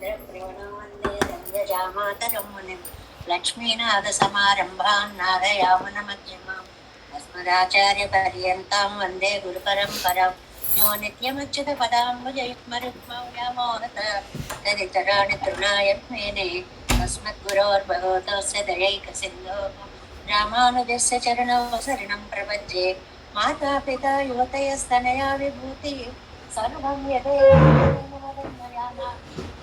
यतीन्द्रप्रियणवन्दे रञ्जजामातरं मुनिं लक्ष्मीनाथसमारम्भान् नारयामनमध्यमाम् अस्मदाचार्यपर्यन्तां वन्दे गुरुपरम्परां यो नित्यमच्युतपदाम्बुजयुग्मरुक्मव्यामोहत तदितराणि तृणाय मेने अस्मद्गुरोर्भगवतोऽस्य दयैकसिन्धोः रामानुजस्य चरणौ शरणं प्रपद्ये माता पिता युवतयस्तनया विभूतिः सर्वं यदेव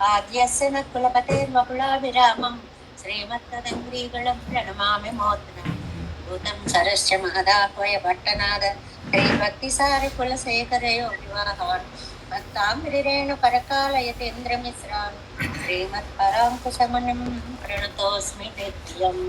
आद्यस्य न कुलपतेर्वकुलाभिरामं श्रीमत्तदङ्ग्रीगणं प्रणमामि मोदनं भूतं सरश्च महदाह्वय भट्टनाद श्रीभक्तिसारकुलशेखरयोगिवाहान् भक्ताम्बरेणुपरकालयतीन्द्रमिश्रान् श्रीमत्पराङ्कुशमुनिं प्रणतोऽस्मि नित्यम्।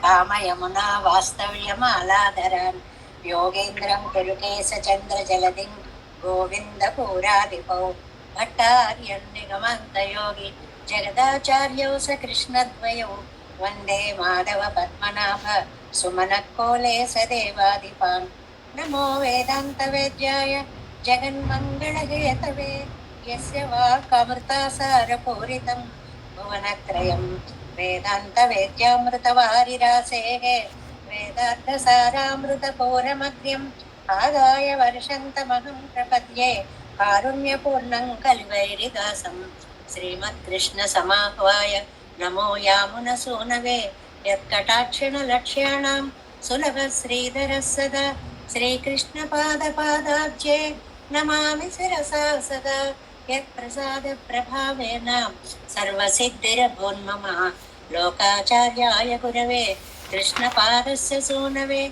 రామయమునా వాస్తవ్యమాలాధరాన్ యోగేంద్రం కురుకేశచంద్రజలధిం గోవిందపూరాధిపౌ భట్టార్యం నిగమాంతయోగి జగదాచార్యౌ స కృష్ణద్వయౌ వందే మాధవ పద్మనాభ సుమనకోలే సదేవాధిపాన్ నమో వేదాంతవేద్యాయ జగన్మంగళహేతవే యస్య వాక్అమృతాసారపూరితం భువనత్రయం వేదాంతవేద్యామృతవారిరాసేః వేదార్థసారామృతపూరమగ్ర్యం ఆదాయ వర్షంతమహం ప్రపద్యే కారుణ్యపూర్ణం కల్వైరిదాసం శ్రీమత్కృష్ణసమాహ్వాయ నమో యామునసూనవే యత్కటాక్షిణలక్ష్యాణాం సులభ శ్రీధరः సదా శ్రీకృష్ణపాదపాదాబ్జే నమామి శిరసా సదా యత్ప్రసాదప్రభావేన సర్వసిద్ధిరభూన్మమ లోకాచార్యాయ గురవే కృష్ణపాదస్య సూనవే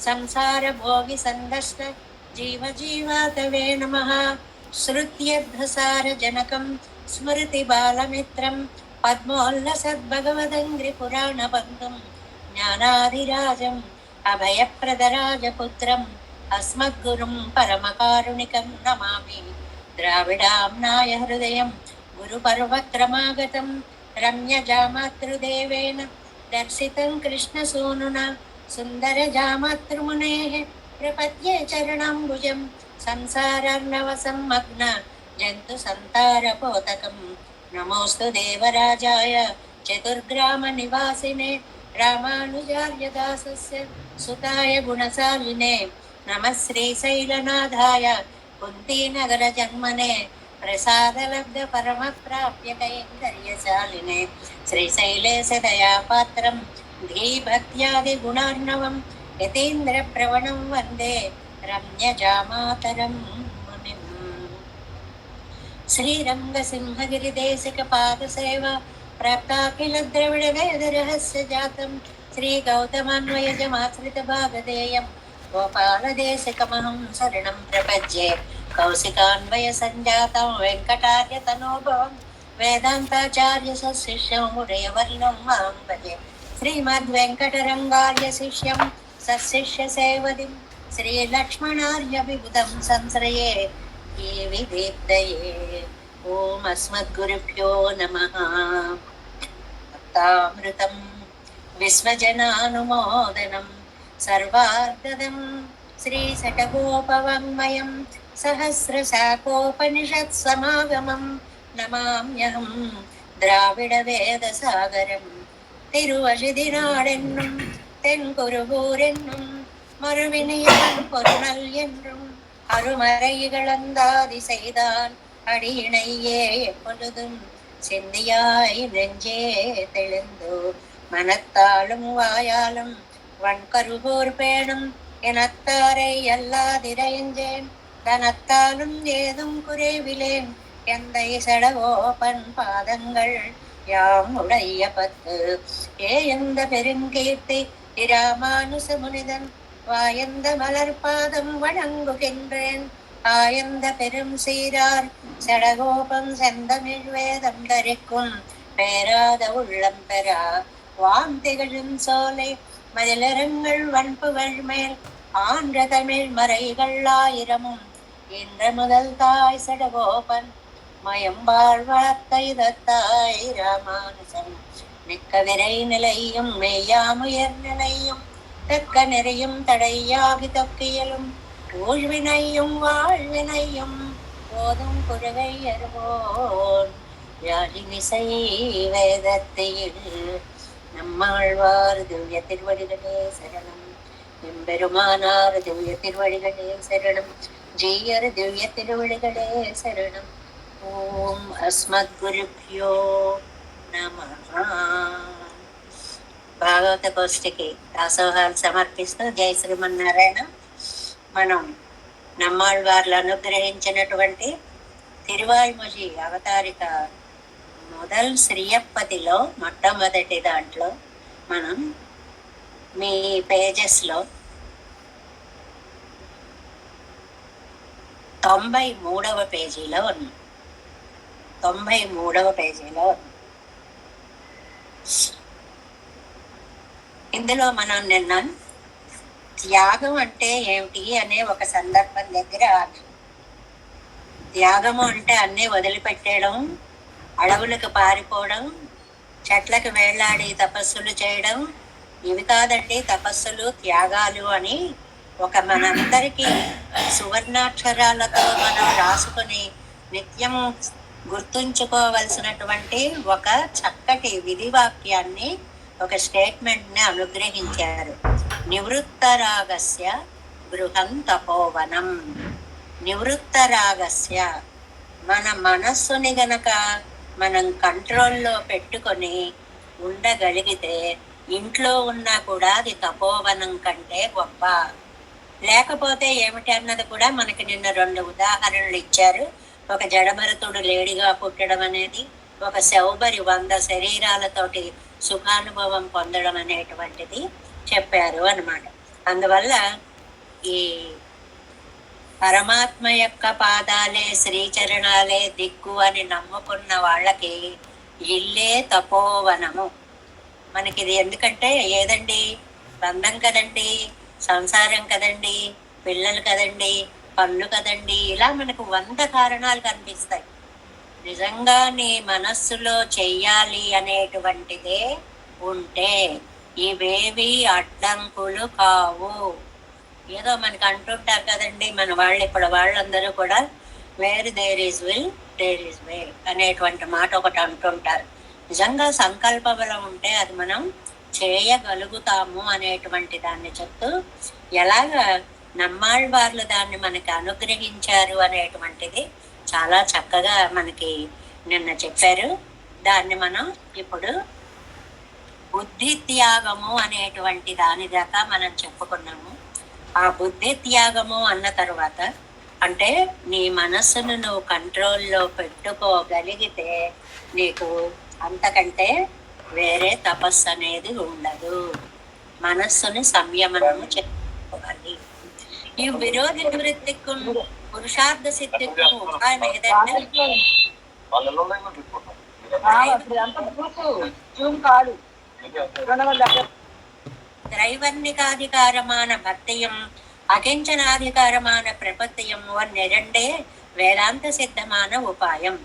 సంసారభోగిసందష్ట జీవజీవాతవే నమః శ్రుత్యర్థసారజనకం స్మృతిబాలమిత్రం పద్మోల్లసద్భగవదంగ్రిపురాణబంధుం జ్ఞానాధిరాజం అభయప్రదరాజపుత్రం అస్మద్గురుం పరమకారుణికం నమామి ద్రావిడాంనాయ హృదయం గురుపర్వక్రమాగతం రమ్యజామాతృదేవేన దర్శితం కృష్ణసూనునా సుందరజామాతృమునేః ప్రపద్యే చరణాంబుజం సంసారార్ణవసమ్మగ్న జంతు సంతారపోతకం నమోస్తు దేవరాజాయ చతుర్గ్రామ నివాసినే రామానుజార్యదాసస్య సుతాయ గుణశాలినే నమః శ్రీశైలనాథాయ కుంతీనగర జన్మనే ప్రసాదలబ్ధ పరమ ప్రాప్య కైంకర్యశాలినే శ్రీశైలే సదయాపాత్రం ధీభక్త్యాది గుణార్ణవం యతీంద్ర ప్రవణం వందే రమ్యజామాతరం మునిం శ్రీరంగసింహగిరిదేశిక పాదసేవ ప్రాప్తాఖిల ద్రవిడ వేద రహస్య జాతం శ్రీ గౌతమాన్వయజమాశ్రిత భాగధేయం గోపాలదేశికమహం శరణం ప్రపద్యే కౌశికాన్వయ సంజాతం వెంకటార్య తనోభవం వేదాంతాచార్య సశిష్యం ఉదయవర్ణం మాం భజే శ్రీమద్వెంకటరంగార్య శిష్యం సశిష్య సేవదిం శ్రీలక్ష్మణార్య విబుధం సంశ్రయే ఈ విదీప్తయే ఓం అస్మద్గురుభ్యో నమః భక్తామృతం విశ్వజనానుమోదనం సర్వార్గదం శ్రీశటగోపవాङ्మయం సహస్రశాఖోపనిషత్సమాగమం నమామ్యహం ద్రావిడవేదసాగరం తిరువశిదినాడెన్నుం தென்குருகூரென்னும் மறுவினியான் பொருணல் என்றும் அருமறை இகழந்தாதி செய்தான் அடியினையே எப்பொழுதும் சிந்தியாய் நெஞ்சே தெளிந்தோ மனத்தாலும் வாயாலும் வன்கருகூர் பேணும் எனத்தாரை அல்லாதிரைஞ்சேன் தனத்தாலும் ஏதும் குறைவிலேன் எந்தை சடகோபன் பாதங்கள் யாம் உடைய பத்து ஏயந்த பெருங்கீர்த்தி இராமானுச முனிதன் வாயந்த மலர்பாதம் வணங்குகின்றேன் ஆயந்த பெரும் சீரார் சடகோபம் செந்தமிழ் வேதம் தரிக்கும் பேராத உள்ளம் பெறா வாம் திகழும் சோலை மதிலரங்கள் வன்புகள் மேல் ஆன்ற தமிழ் மறைகள் ஆயிரமும் இன்ற முதல் தாய் சடகோபன் மயம்பாழ் வார்த்தை தத்தாய் ராமானுசன் மிக்க விரை நிலையும் மெய்யாமுயர் நிலையும் தக்க நெறியும் தடையாகி தப்பியலும் ஊழ்வினையும் வாழ்வினையும் போதும் குருவை அருவோன் யாழினிசை வேதத்தில் நம்மாழ்வார் திவ்ய திருவடிகளே சரணம். எம்பெருமானார் திவ்ய திருவடிகளே சரணம். ஜீயர் திவ்ய திருவடிகளே శరణం. ఓం అస్మద్గురుభ్యో నమః. భాగవత గోష్ఠికి దాసోహాలు సమర్పిస్తూ జై శ్రీమన్నారాయణ. మనం నమ్మాళ్వార్లు అనుగ్రహించినటువంటి తిరువాయిమొഴി అవతారిక మొదల్ శ్రీయప్పతిలో మొట్టమొదటి దాంట్లో మనం మీ పేజెస్లో 93వ పేజీలో ఉన్నాం. 93వ పేజీలో ఉన్నాం. ఇందులో మనం నిన్న త్యాగం అంటే ఏమిటి అనే ఒక సందర్భం దగ్గర త్యాగము అంటే అన్నీ వదిలిపెట్టేయడం, అడవులకు పారిపోవడం, చెట్లకు వేళ్లాడి తపస్సులు చేయడం, ఇవి కాదండి తపస్సులు త్యాగాలు అని ఒక మనందరికీ సువర్ణాక్షరాలతో మనం రాసుకుని నిత్యం గుర్తుంచుకోవలసినటువంటి ఒక చక్కటి విధివాక్యాన్ని, ఒక స్టేట్మెంట్ ని అనుగ్రహించారు. నివృత్త రాగస్య గృహం తపోవనం. నివృత్త రాగస్య, మన మనస్సుని గనక మనం కంట్రోల్లో పెట్టుకొని ఉండగలిగితే ఇంట్లో ఉన్నా కూడా అది తపోవనం కంటే గొప్ప. లేకపోతే ఏమిటి అన్నది కూడా మనకి నిన్న 2 ఉదాహరణలు ఇచ్చారు. ఒక జడభరతుడు లేడిగా పుట్టడం అనేది, ఒక శౌబరి 100 శరీరాలతోటి సుఖానుభవం పొందడం అనేటువంటిది చెప్పారు అన్నమాట. అందువల్ల ఈ పరమాత్మ యొక్క పాదాలే శ్రీచరణాలే దిక్కు అని నమ్ముకున్న వాళ్ళకి ఇల్లే తపోవనము. మనకి ఇది ఎందుకంటే ఏదండి, బంధం కదండి, సంసారం కదండి, పిల్లలు కదండి, పనులు కదండి, ఇలా మనకు 100 కారణాలు కనిపిస్తాయి. నిజంగా నీ మనస్సులో చెయ్యాలి అనేటువంటిదే ఉంటే ఇవేవి అడ్డంకులు కావు. ఏదో మనకి అంటుంటారు కదండి మన వాళ్ళు, ఇప్పుడు వాళ్ళందరూ కూడా where there is will there is way అనేటువంటి మాట ఒకటి అంటుంటారు. నిజంగా సంకల్ప బలం ఉంటే అది మనం చేయగలుగుతాము అనేటువంటి దాన్ని చెప్తూ ఎలాగా నమ్మాళ్వార్లు దాన్ని మనకి అనుగ్రహించారు అనేటువంటిది చాలా చక్కగా మనకి నిన్న చెప్పారు. దాన్ని మనం ఇప్పుడు బుద్ధి త్యాగము అనేటువంటి దాని దాకా మనం చెప్పుకున్నాము. ఆ బుద్ధి త్యాగము అన్న తర్వాత అంటే నీ మనస్సును నువ్వు కంట్రోల్లో పెట్టుకోగలిగితే నీకు అంతకంటే వేరే తపస్సు అనేది ఉండదు. మనస్సుని సంయమనము చేసుకోవాలి. ఈ విరోధి నివృత్తికి పురుషార్థ సిద్ధికి ఉపాయం ఏదంటే త్రైవర్ణికాధికారమాన భక్తియం அகிஞ்சனாதிகாரமான பிரபத்தியம் ஒன்னிரண்டே வேதாந்த சித்தமான உபாயம்.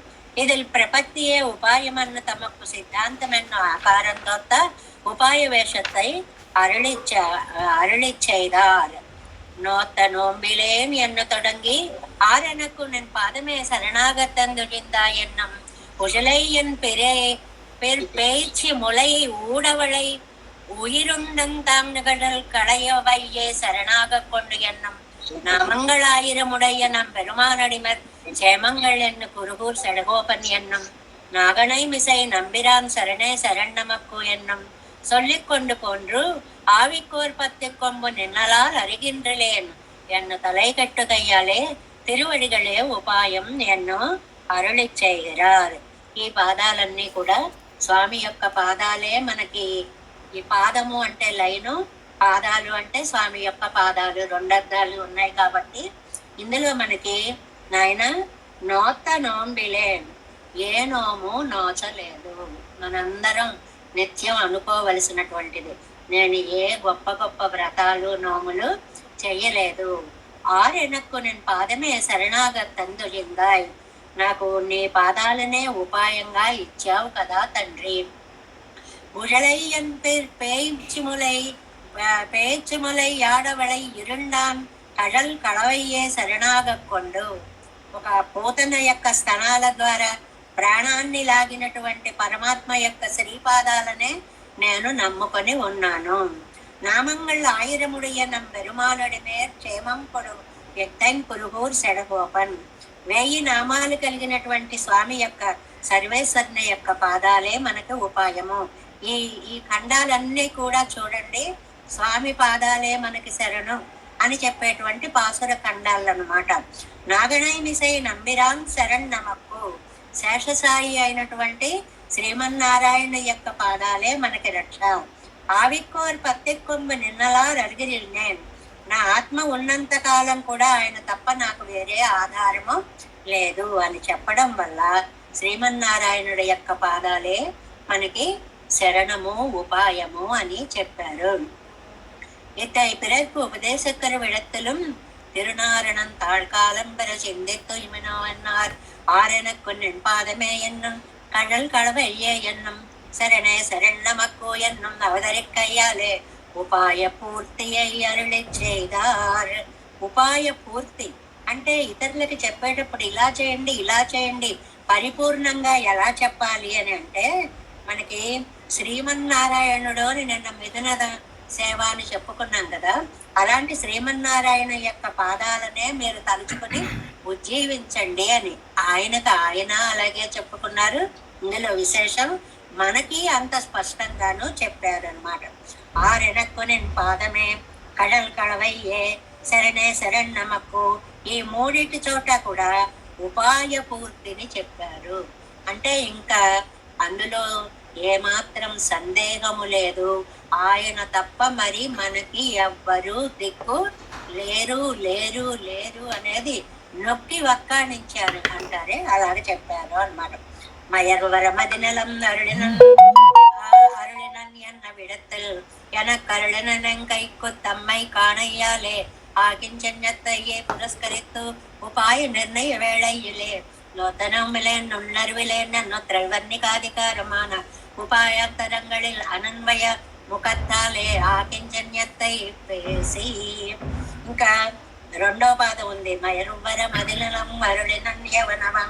இதில் பிரபத்தியே உபாயம் அன்னு தமக்கு சித்தாந்தம் என்னும் ஆகாரந்தொத்த உபாய வேஷத்தை அருளி செய்தார். நோத்த நோம்பிலேன் என்ன தொடங்கி ஆரெனக்கு நின் பாதமே சரணாகத்தந்துழிந்தா என்னும் உஜலை என் பேச்சு முளை ஊடவளை உயிருண்டந்தாங்கடல் களையவையே சரணாக கொண்டு என்னும் நாமங்களாயிரமுடைய நம் பெருமானடிமர் சேமங்கள் என்ன குருகூர் சடகோபன் என்னும் நாகனை மிசை நம்பிரான் சரணே சரண் நமக்கு என்னும் சொல்லிக்கொண்டு போன்று ஆவிக்கோர் 10 கொம்பு நின்னலால் அறிகின்றலேன் என்ன தலை கட்டுகையாலே తిరువడిగలే ఉపాయం ఎన్నో అరుళి చేయరారు. ఈ పాదాలన్నీ కూడా స్వామి యొక్క పాదాలే మనకి. ఈ పాదము అంటే లైను, పాదాలు అంటే స్వామి యొక్క పాదాలు, 2 అర్థాలు ఉన్నాయి. కాబట్టి ఇందులో మనకి నాయన నోత నోంబిలే, ఏ నోము నోచలేదు. మనందరం నిత్యం అనుకోవలసినటువంటిది. నేను ఏ గొప్ప గొప్ప వ్రతాలు నోములు చెయ్యలేదు. ఆరెనక్కు నేను పాదమే శరణాగతందులిందాయ్, నాకు నీ పాదాలనే ఉపాయంగా ఇచ్చావు కదా తండ్రి. உழலையன் பேய்ச்சிமுலை பேச்சுமுலை ఆడవళై ఇరుండాన్ కళల్ కళవయ్యే శరణాగ కొండు. ఒక పోతన యొక్క స్తనాల ద్వారా ప్రాణాన్ని లాగినటువంటి పరమాత్మ యొక్క శ్రీపాదాలనే నేను నమ్ముకొని ఉన్నాను. నామంగళ్ ఆయిరముడియ నం పెరుమాళడి మేర్ క్షేమం కొడు ఎత్తైన్ కురుహూర్ సెడగోపన్. 1000 నామాలు కలిగినటువంటి స్వామి యొక్క సర్వేశ్వరుని యొక్క పాదాలే మనకు ఉపాయము. ఈ ఈ ఖండాలన్నీ కూడా చూడండి, స్వామి పాదాలే మనకి శరణు అని చెప్పేటువంటి పాసుర ఖండాలన్నమాట. నాగణై మిసై నంబిరాం శరణ్ నమక్కు. శేషసాయి అయినటువంటి శ్రీమన్నారాయణ యొక్క పాదాలే మనకి రక్ష. ఆవిక్కోర్ పత్తికొంబు నిన్నలా రగిరిల్నేన్. నా ఆత్మ ఉన్నంత కాలం కూడా ఆయన తప్ప నాకు వేరే ఆధారము లేదు అని చెప్పడం వల్ల శ్రీమన్నారాయణుడి యొక్క పాదాలే మనకి శరణము ఉపాయము అని చెప్పారు. இத்தை பிறர்க்கு உபதேசக்கர விடத்திலும் திருநாரணன் தாழ்காலம்பர சிந்தித்து இமினோன்னார் ஆரெனக்குன் என் பாதமே என்னும் கடல் கடவையே என்னும் శరణే శరణమక్కో ఎన్నం అవతరిక్కయ్యాలే ఉపాయ పూర్తియై అరుళి చేదార్. ఉపాయ పూర్తి అంటే ఇతరులకి చెప్పేటప్పుడు ఇలా చేయండి ఇలా చేయండి పరిపూర్ణంగా ఎలా చెప్పాలి అని అంటే, మనకి శ్రీమన్నారాయణుడు అని నిన్న మిథున సేవ అని చెప్పుకున్నాం కదా, అలాంటి శ్రీమన్నారాయణ యొక్క పాదాలనే మీరు తలుచుకుని ఉజ్జీవించండి అని ఆయనకు ఆయన అలాగే చెప్పుకున్నారు. ఇందులో విశేషం మనకి అంత స్పష్టంగాను చెప్పారనమాట. ఆరెనక్కుని పాదమే కడల్ కడవయ్యే శరణే శరణమక్కు. ఈ మూడింటి చోట కూడా ఉపాయ పూర్తిని చెప్పారు. అంటే ఇంకా అందులో ఏమాత్రం సందేహము లేదు, ఆయన తప్ప మరి మనకి ఎవ్వరూ దిక్కు లేరు లేరు లేరు అనేది నొక్కి వక్కాణించారు అంటారే, అలాగే చెప్పారు అన్నమాట. மயர்வர மதிநலம் அருளினன் என்ன விடத்தில் எனக்கருளினன் கைக்கு தம்மை காணையாலே ஆகிஞ்சன்யத்தையே புரஸ்கரித்து உபாய நிர்ணய வேளையிலே நூத்தனமிலேன் நுண்ணறிவிலேன் నన్ను త్రైవర్ణికాధికారమాన ఉపాయాంతరంగళిల్ అన్వయ ముఖత్తాలే ఆకింజన్యత్తై పేసి. ఇంకా రెండో పాదం ఉంది, మయరువర మదిలం అరుళినన్ యవనవం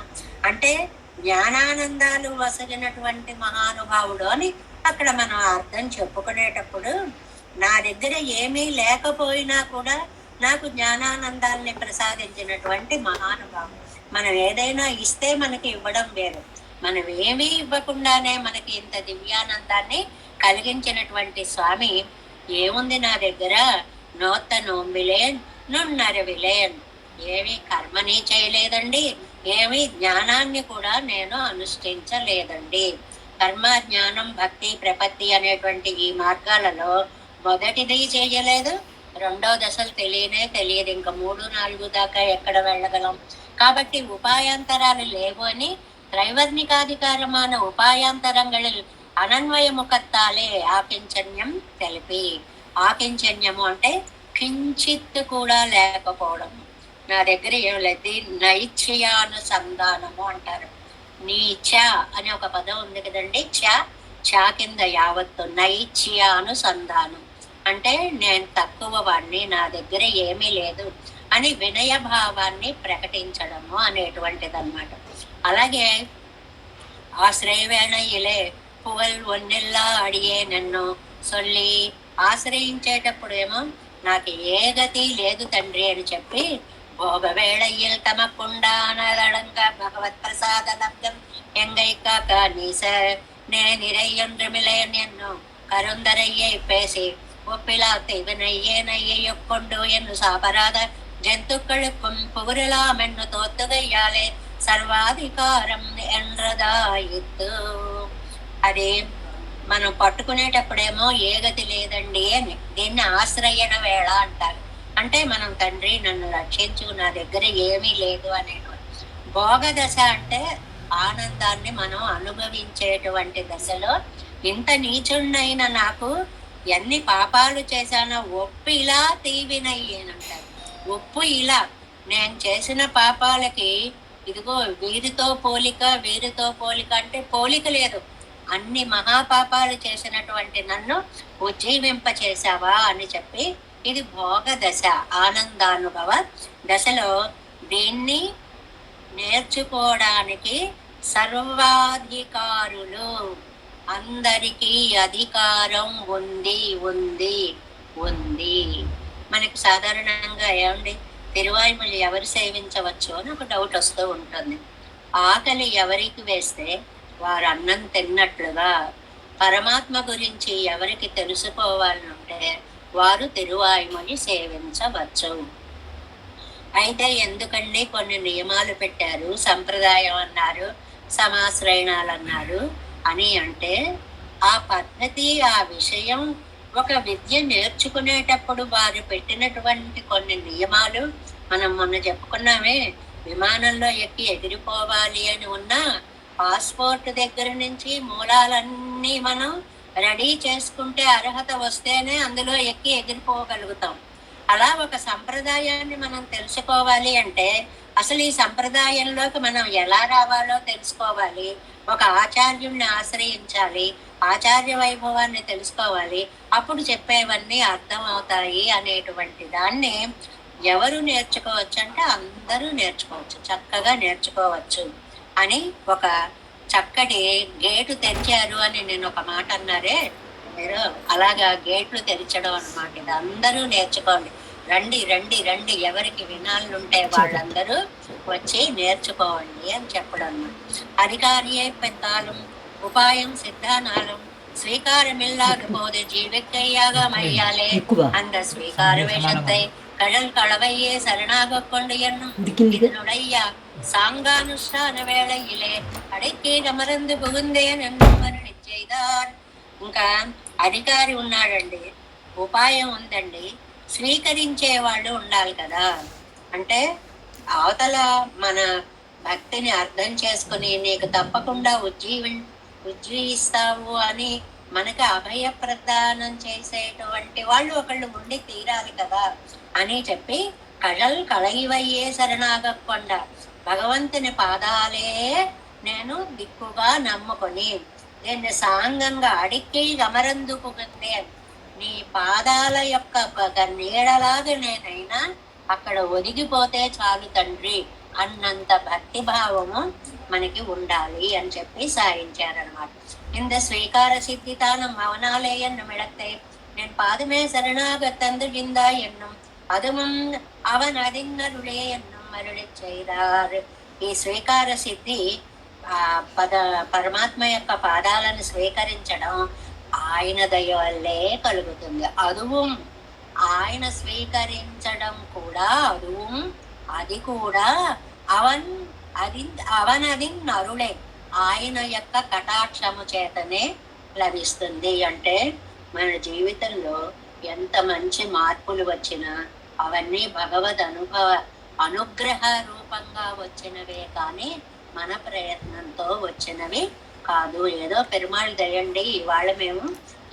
అంటే జ్ఞానానందాలు వసగినటువంటి మహానుభావుడు అని అక్కడ మనం అర్థం చెప్పుకునేటప్పుడు, నా దగ్గర ఏమీ లేకపోయినా కూడా నాకు జ్ఞానానందాల్ని ప్రసాదించినటువంటి మహానుభావుడు. మనం ఏదైనా ఇస్తే మనకి ఇవ్వడం వేరు, మనం ఏమీ ఇవ్వకుండానే మనకి ఇంత దివ్యానందాన్ని కలిగించినటువంటి స్వామి ఏముంది నా దగ్గర, నోత్త నోంబిలేన్ నున్నరవిలేన్, ఏమీ కర్మని చేయలేదండి, ఏమీ జ్ఞానాన్ని కూడా నేను అనుష్ఠించలేదండి. కర్మ జ్ఞానం భక్తి ప్రపత్తి అనేటువంటి ఈ మార్గాలలో మొదటిది చేయలేదు, రెండో దశలు తెలియదు, ఇంకా 3, 4 దాకా ఎక్కడ వెళ్ళగలం. కాబట్టి ఉపాయాంతరాలు లేవు అని త్రైవర్ణికాధికారமான ఉపాయాంతరంగళిల్ అనన్వయ ముఖత్తాలే ఆకించన్యం తెలిపి. ఆకించన్యము అంటే కించిత్ కూడా లేకపోవడం, నా దగ్గర ఏం లేదు. నైచ్ఛయానుసంధానము అంటారు. నీచ అనే ఒక పదం ఉంది కదండి, చ కింద యావత్తు. నైచ్ఛయానుసంధానం అంటే నేను తక్కువ వాడిని, నా దగ్గర ఏమీ లేదు అని వినయ భావాన్ని ప్రకటించడము అనేటువంటిది అన్నమాట. అలాగే ఆశ్రయవేణయిలే పువల్ ఒన్నెల్లా అడిగే నన్ను సొల్లి, ఆశ్రయించేటప్పుడు ఏమో నాకు ఏ గతి లేదు తండ్రి అని చెప్పి, భోగవేళയിൽ தமக்குண்டானதடங்க பகவத் பிரசாத லப்தம் எங்கை காக்கா நீச நே நிறையொன்றுமில்லையன் என்னும் கருந்தரையை பேசி ஒப்பிலா தெய்வனையே நையொக்கொண்டு என்னு சாபராத ஜந்துக்களுக்கும் புகழலாம் என்று தோத்துகையாலே సర్వాధికారం ఎండ్రదాయిత్తు. అది మనం పట్టుకునేటప్పుడేమో ఏ గతి లేదండి అని, దీన్ని ఆశ్రయణ వేళ అంటారు. అంటే మనం తండ్రి నన్ను రక్షించు, నా దగ్గర ఏమీ లేదు అనేటువంటి భోగ దశ. అంటే ఆనందాన్ని మనం అనుభవించేటువంటి దశలో ఇంత నీచున్నైన నాకు ఎన్ని పాపాలు చేశానో ఒప్పు ఇలా తీవినయ్యేనంటారు. ఒప్పు ఇలా నేను చేసిన పాపాలకి ఇదిగో వీరితో పోలిక అంటే పోలిక లేదు, అన్ని మహాపాపాలు చేసినటువంటి నన్ను ఉజ్జీవింప చేశావా అని చెప్పి, ఇది భోగ దశ, ఆనందానుభవ దశలో దీన్ని నేర్చుకోవడానికి సర్వాధికారులు, అందరికీ అధికారం ఉంది ఉంది ఉంది. మనకి సాధారణంగా ఏమండి, తిరువాయుమలు ఎవరు సేవించవచ్చు అని ఒక డౌట్ వస్తూ ఉంటుంది. ఆకలి ఎవరికి వేస్తే వారు అన్నం తిన్నట్లుగా పరమాత్మ గురించి ఎవరికి తెలుసుకోవాలనుంటే వారు తిరువాయుమని సేవించవచ్చు. అయితే ఎందుకండి కొన్ని నియమాలు పెట్టారు, సంప్రదాయం అన్నారు, సమాశ్రయణాలు అన్నారు అని అంటే, ఆ పద్ధతి, ఆ విషయం, ఒక విద్య నేర్చుకునేటప్పుడు వారు పెట్టినటువంటి కొన్ని నియమాలు మనం మొన్న చెప్పుకున్నామే. విమానంలో ఎక్కి ఎగిరిపోవాలి అని ఉన్నా పాస్పోర్ట్ దగ్గర నుంచి మూలాలన్నీ మనం రెడీ చేసుకుంటే అర్హత వస్తేనే అందులో ఎక్కి ఎగిరిపోగలుగుతాం. అలా ఒక సంప్రదాయాన్ని మనం తెలుసుకోవాలి అంటే అసలు ఈ సంప్రదాయంలోకి మనం ఎలా రావాలో తెలుసుకోవాలి, ఒక ఆచార్యుల్ని ఆశ్రయించాలి, ఆచార్య వైభవాన్ని తెలుసుకోవాలి, అప్పుడు చెప్పేవన్నీ అర్థం అవుతాయి అనేటువంటి దాన్ని ఎవరు నేర్చుకోవచ్చు అంటే అందరూ నేర్చుకోవచ్చు, చక్కగా నేర్చుకోవచ్చు అని ఒక చక్కటి గేటు తెరిచారు అని నేను ఒక మాట అన్నారే, మీరు అలాగా గేట్లు తెరిచడం అన్నమాట. ఇది అందరూ నేర్చుకోండి, రండి రండి రండి, ఎవరికి వినాలనుంటే వాళ్ళందరూ వచ్చి నేర్చుకోండి అని చెప్పడం అన్నమాట. అధికారియే పెద్దాలం ఉపాయం సిద్ధానాలం ஸ்வீகாரமில்லாத போது ஜீவிக்கையாக மையாலே அந்த ஸ்வீகார வேஷத்தை கடல் களவையே சரணாக கொண்டு என்னும் இதனுடைய సాంగానుష్ఠాన వేళయిలే అడికి గమరందు పుగుందేన్ ఎన్నమరణి చేదార్. ఇంకా అధికారి ఉన్నాడండి, ఉపాయం ఉందండి, స్వీకరించే వాళ్ళు ఉండాలి కదా. అంటే అవతల మన భక్తిని అర్థం చేసుకుని నీకు తప్పకుండా ఉజ్జీవిస్తావు అని మనకి అభయ ప్రదానం చేసేటువంటి వాళ్ళు ఒకళ్ళు ఉండి తీరాలి కదా అని చెప్పి, కళల్ కళయివయ్యే శరణాగకొండ, భగవంతుని పాదాలే నేను దిక్కుగా నమ్ముకొని నేను సాంగంగా అడిక్కి గమరందుకుందే, నీ పాదాల యొక్క నీడలాగా నేనైనా అక్కడ ఒదిగిపోతే చాలు తండ్రి అన్నంత భక్తి భావము మనకి ఉండాలి అని చెప్పి సాయించారనమాట. இந்த ஸ்வீகார சித்திதானம் அவனாலே என்னும் இடத்தை నేను పాదమే శరణాగతందుగిందా ఎన్నుం అదుమం అవన్ అదిన్నరుడే ఎన్నుం మరుడి చేదారు. ఈ స్వీకార సిద్ధి పరమాత్మ యొక్క పాదాలను స్వీకరించడం ఆయన దయ వల్లే కలుగుతుంది. అదువం ఆయన స్వీకరించడం కూడా, అదువం అది కూడా అవనది నరులే, ఆయన యొక్క కటాక్షము చేతనే లభిస్తుంది. అంటే మన జీవితంలో ఎంత మంచి మార్పులు వచ్చినా అవన్నీ భగవద్ అనుగ్రహ రూపంగా వచ్చినవే కానీ మన ప్రయత్నంతో వచ్చినవి కాదు. ఏదో పెరుమాళ్ దయండి ఇవాళ మేము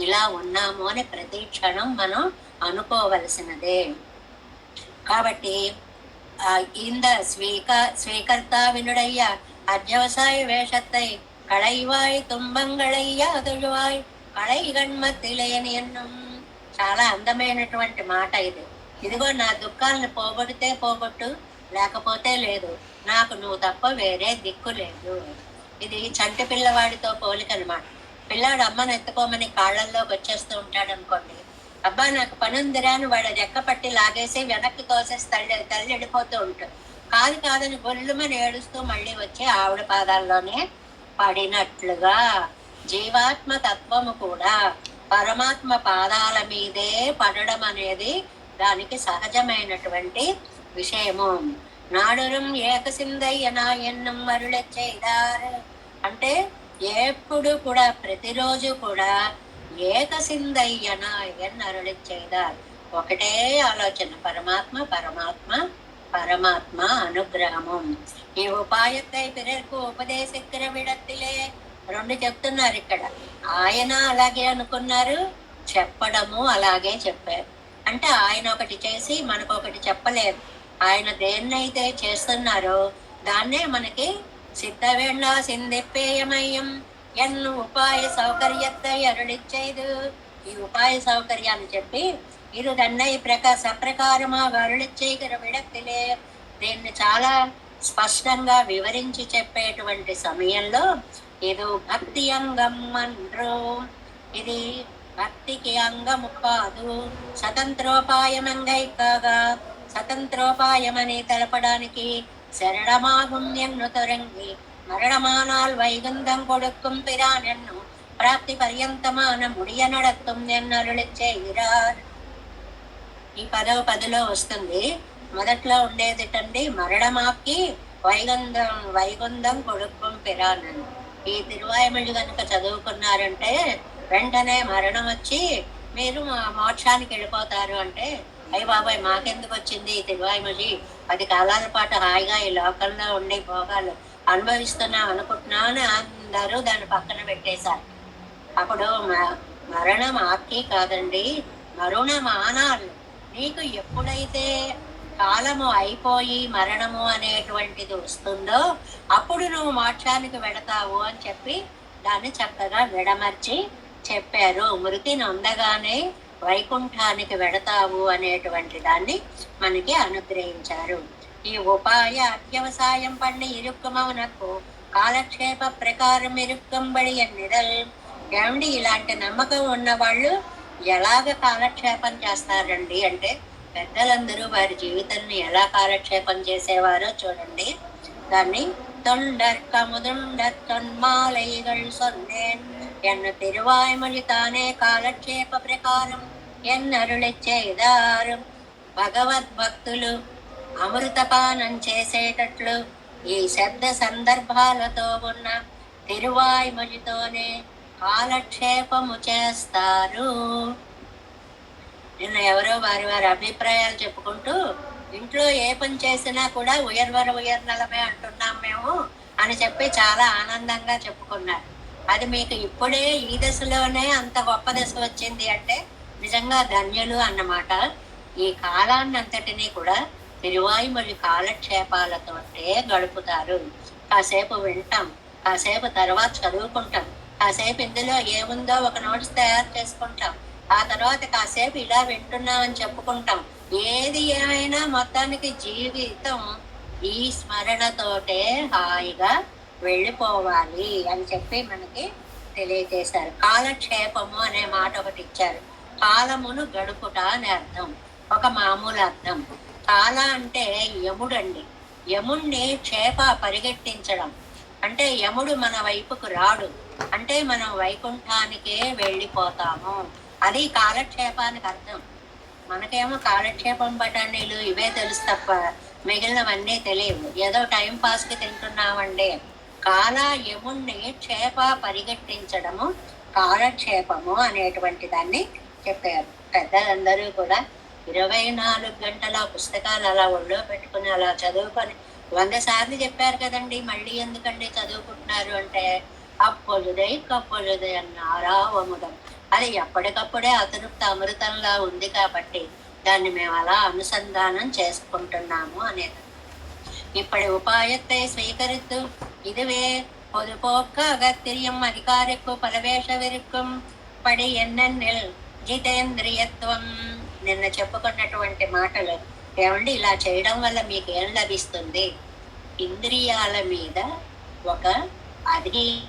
ఇలా ఉన్నాము అని ప్రతి క్షణం మనం అనుకోవలసినదే. కాబట్టి இந்த ஸ்வீகர்த்தாவினுடைய அத்தியவசாய வேஷத்தை களைவாய் துன்பங்களையா தொழுవాయ్ కళై గణ్మతిలేని ఎన్నం. చాలా అందమైనటువంటి మాట ఇది. ఇదిగో నా దుఃఖాలను పోగొడితే పోగొట్టు, లేకపోతే లేదు, నాకు నువ్వు తప్ప వేరే దిక్కు లేదు. ఇది చంటి పిల్లవాడితో పోలికనమాట. పిల్లాడు అమ్మను ఎత్తుకోమని కాళ్ళల్లోకి వచ్చేస్తూ ఉంటాడు అనుకోండి, అబ్బా నాకు పని ఉందిరా అని వాడు రెక్క పట్టి లాగేసి వెనక్కి తోసేసి తల్లి వెళ్ళిపోతూ ఉంటుంది. కాదని గొల్లుమని ఏడుస్తూ మళ్ళీ వచ్చి ఆవిడ పాదాల్లోనే పడినట్లుగా జీవాత్మ తత్వము కూడా పరమాత్మ పాదాల మీదే పడడం అనేది దానికి సహజమైనటువంటి విషయము. నాడురం ఏకసిందయ్య నాయన్నం మరుళ చేదారు అంటే ఎప్పుడు కూడా ప్రతిరోజు కూడా ఏకసిందయ్య నాయన్ అరుళ చేదారు, ఒకటే ఆలోచన, పరమాత్మ పరమాత్మ పరమాత్మ అనుగ్రహము. ఈ ఉపాయத்தை பிறர்க்கு ఉపదేశిக்கிற విడత్తిలే, రెండు చెప్తున్నారు ఇక్కడ. ఆయన అలాగే అనుకున్నారు, చెప్పడము అలాగే చెప్పారు. అంటే ఆయన ఒకటి చేసి మనకు ఒకటి చెప్పలేదు. ఆయన దేన్నైతే చేస్తున్నారో దాన్నే మనకి సిద్ధవేళ సిందిప్పేయమయ్యం ఎన్ను ఉపాయ సౌకర్యத்தை అరుளிచ్చేదు. ఈ ఉపాయ సౌకర్యాన్ని చెప్పి ఇది దన్నై సప్రకారமாக అరుளிచ్చేయగర విడక్తిలే. దీన్ని చాలా స్పష్టంగా వివరించి చెప్పేటువంటి సమయంలో ఇది భక్తి అంగం అండ్రు. ఇది భక్తికి అంగము కాదు, స్వతంత్రోపాయమంగై కాగా స్వతంత్రోపాయమని తెలపడానికి శరణమాగుణ్యన్ను తొరంగి మరణమానాల్ వైగుందం కొడుక్కుం పిరానెన్ను ప్రాప్తి పర్యంతమాన ముడియ నడత్తుం ఎన్నరుళిచ్చేయిరార్. ఈ పదిలో వస్తుంది. మొదట్లో ఉండేదిటండి మరణమాకి వైగుందం కొడుక్కుం పిరానెన్ను. ఈ తిరువాయుమొഴി కనుక చదువుకున్నారంటే వెంటనే మరణం వచ్చి మీరు మోక్షానికి వెళ్ళిపోతారు అంటే, అయ్య బాబాయ్ మాకెందుకు వచ్చింది ఈ తిరువాయుమొഴి, 10 కాలాల పాటు హాయిగా ఈ లోకంలో ఉండే భోగాలు అనుభవిస్తున్నాం అనుకుంటున్నామని అందరూ దాన్ని పక్కన పెట్టేశారు. అప్పుడు మరణం ఆకి కాదండి, మరుణమానాలు. నీకు ఎప్పుడైతే కాలము అయిపోయి మరణము అనేటువంటిది వస్తుందో అప్పుడు నువ్వు మోక్షానికి వెడతావు అని చెప్పి దాన్ని చక్కగా విడమర్చి చెప్పారు. మృతి నొందగానే వైకుంఠానికి వెడతావు అనేటువంటి దాన్ని మనకి అనుగ్రహించారు. ఈ ఉపాయ అత్యవసాయం పండి ఇరుక్కుమవునకు కాలక్షేప ప్రకారం ఇరుక్కంబడి ఎన్నిదల్. ఏమండి, ఇలాంటి నమ్మకం ఉన్న వాళ్ళు ఎలాగ కాలక్షేపం చేస్తారండి అంటే, పెద్దలందరూ వారి జీవితాన్ని ఎలా కాలక్షేపం చేసేవారో చూడండి. దాన్ని తొండర్కముదుండర్ తొన్మాలైగల్ సొన్నేన్ ఎన్ను తిరువాయుమొഴി తానే కాలక్షేప ప్రకారం ఎన్నరుళిచ్చేదారు. భగవద్భక్తులు అమృతపానం చేసేటట్లు ఈ శబ్ద సందర్భాలతో ఉన్న తిరువాయుమొழிతోనే కాలక్షేపము చేస్తారు. నిన్న ఎవరో వారి వారి అభిప్రాయాలు చెప్పుకుంటూ ఇంట్లో ఏ పని చేసినా కూడా ఉయర్నలమే అంటున్నాం మేము అని చెప్పి చాలా ఆనందంగా చెప్పుకున్నారు. అది మీకు ఇప్పుడే ఈ దశలోనే అంత గొప్ప దశ వచ్చింది అంటే నిజంగా ధన్యులు అన్నమాట. ఈ కాలాన్ని అంతటినీ కూడా తిరువాయుమొഴి కాలక్షేపాలతోటే గడుపుతారు. కాసేపు వింటాం, కాసేపు తర్వాత చదువుకుంటాం, కాసేపు ఇందులో ఏముందో ఒక నోట్స్ తయారు చేసుకుంటాం, ఆ తర్వాత కాసేపు ఇలా వింటున్నామని చెప్పుకుంటాం. ఏది ఏమైనా మొత్తానికి జీవితం ఈ స్మరణతోటే హాయిగా వెళ్ళిపోవాలి అని చెప్పి మనకి తెలియజేశారు. కాలక్షేపము అనే మాట ఒకటి ఇచ్చారు. కాలమును గడుపుట అనే అర్థం, ఒక మామూలు అర్థం. కాల అంటే యముడండి. యముణ్ణి క్షేప పరిగెట్టించడం అంటే యముడు మన వైపుకు రాడు, అంటే మనం వైకుంఠానికే వెళ్ళిపోతాము. అది కాలక్షేపానికి అర్థం. మనకేమో కాలక్షేపం బఠానీలు ఇవే తెలుసు తప్ప మిగిలినవన్నీ తెలియవు. ఏదో టైం పాస్కి తింటున్నామండి. కాల యముణ్ణి క్షేప పరిగెట్టించడము కాలక్షేపము అనేటువంటి దాన్ని చెప్పారు. పెద్దలందరూ కూడా 24 గంటల పుస్తకాలు అలా ఒళ్ళో పెట్టుకుని అలా చదువుకొని 100 సార్లు చెప్పారు కదండి, మళ్ళీ ఎందుకండి చదువుకుంటున్నారు అంటే, అప్పొలుదై కప్పొలుదై అన్న ఆరావముదం. అది ఎప్పటికప్పుడే అతృప్త అమృతంలా ఉంది కాబట్టి దాన్ని మేము అలా అనుసంధానం చేసుకుంటున్నాము అనేది. ఇప్పటి ఉపాయத்தை స్వీకరిస్తూ ఇదివే పొదుపోక్క అగత్యం అధికారికు పరవేశవిరుక్కుం పడి ఎన్నెన్నెల్ జితేంద్రియత్వం. నిన్న చెప్పుకున్నటువంటి మాటలు ఏమండి, ఇలా చేయడం వల్ల మీకు ఏం లభిస్తుంది? ఇంద్రియాల మీద ఒక అధీనత,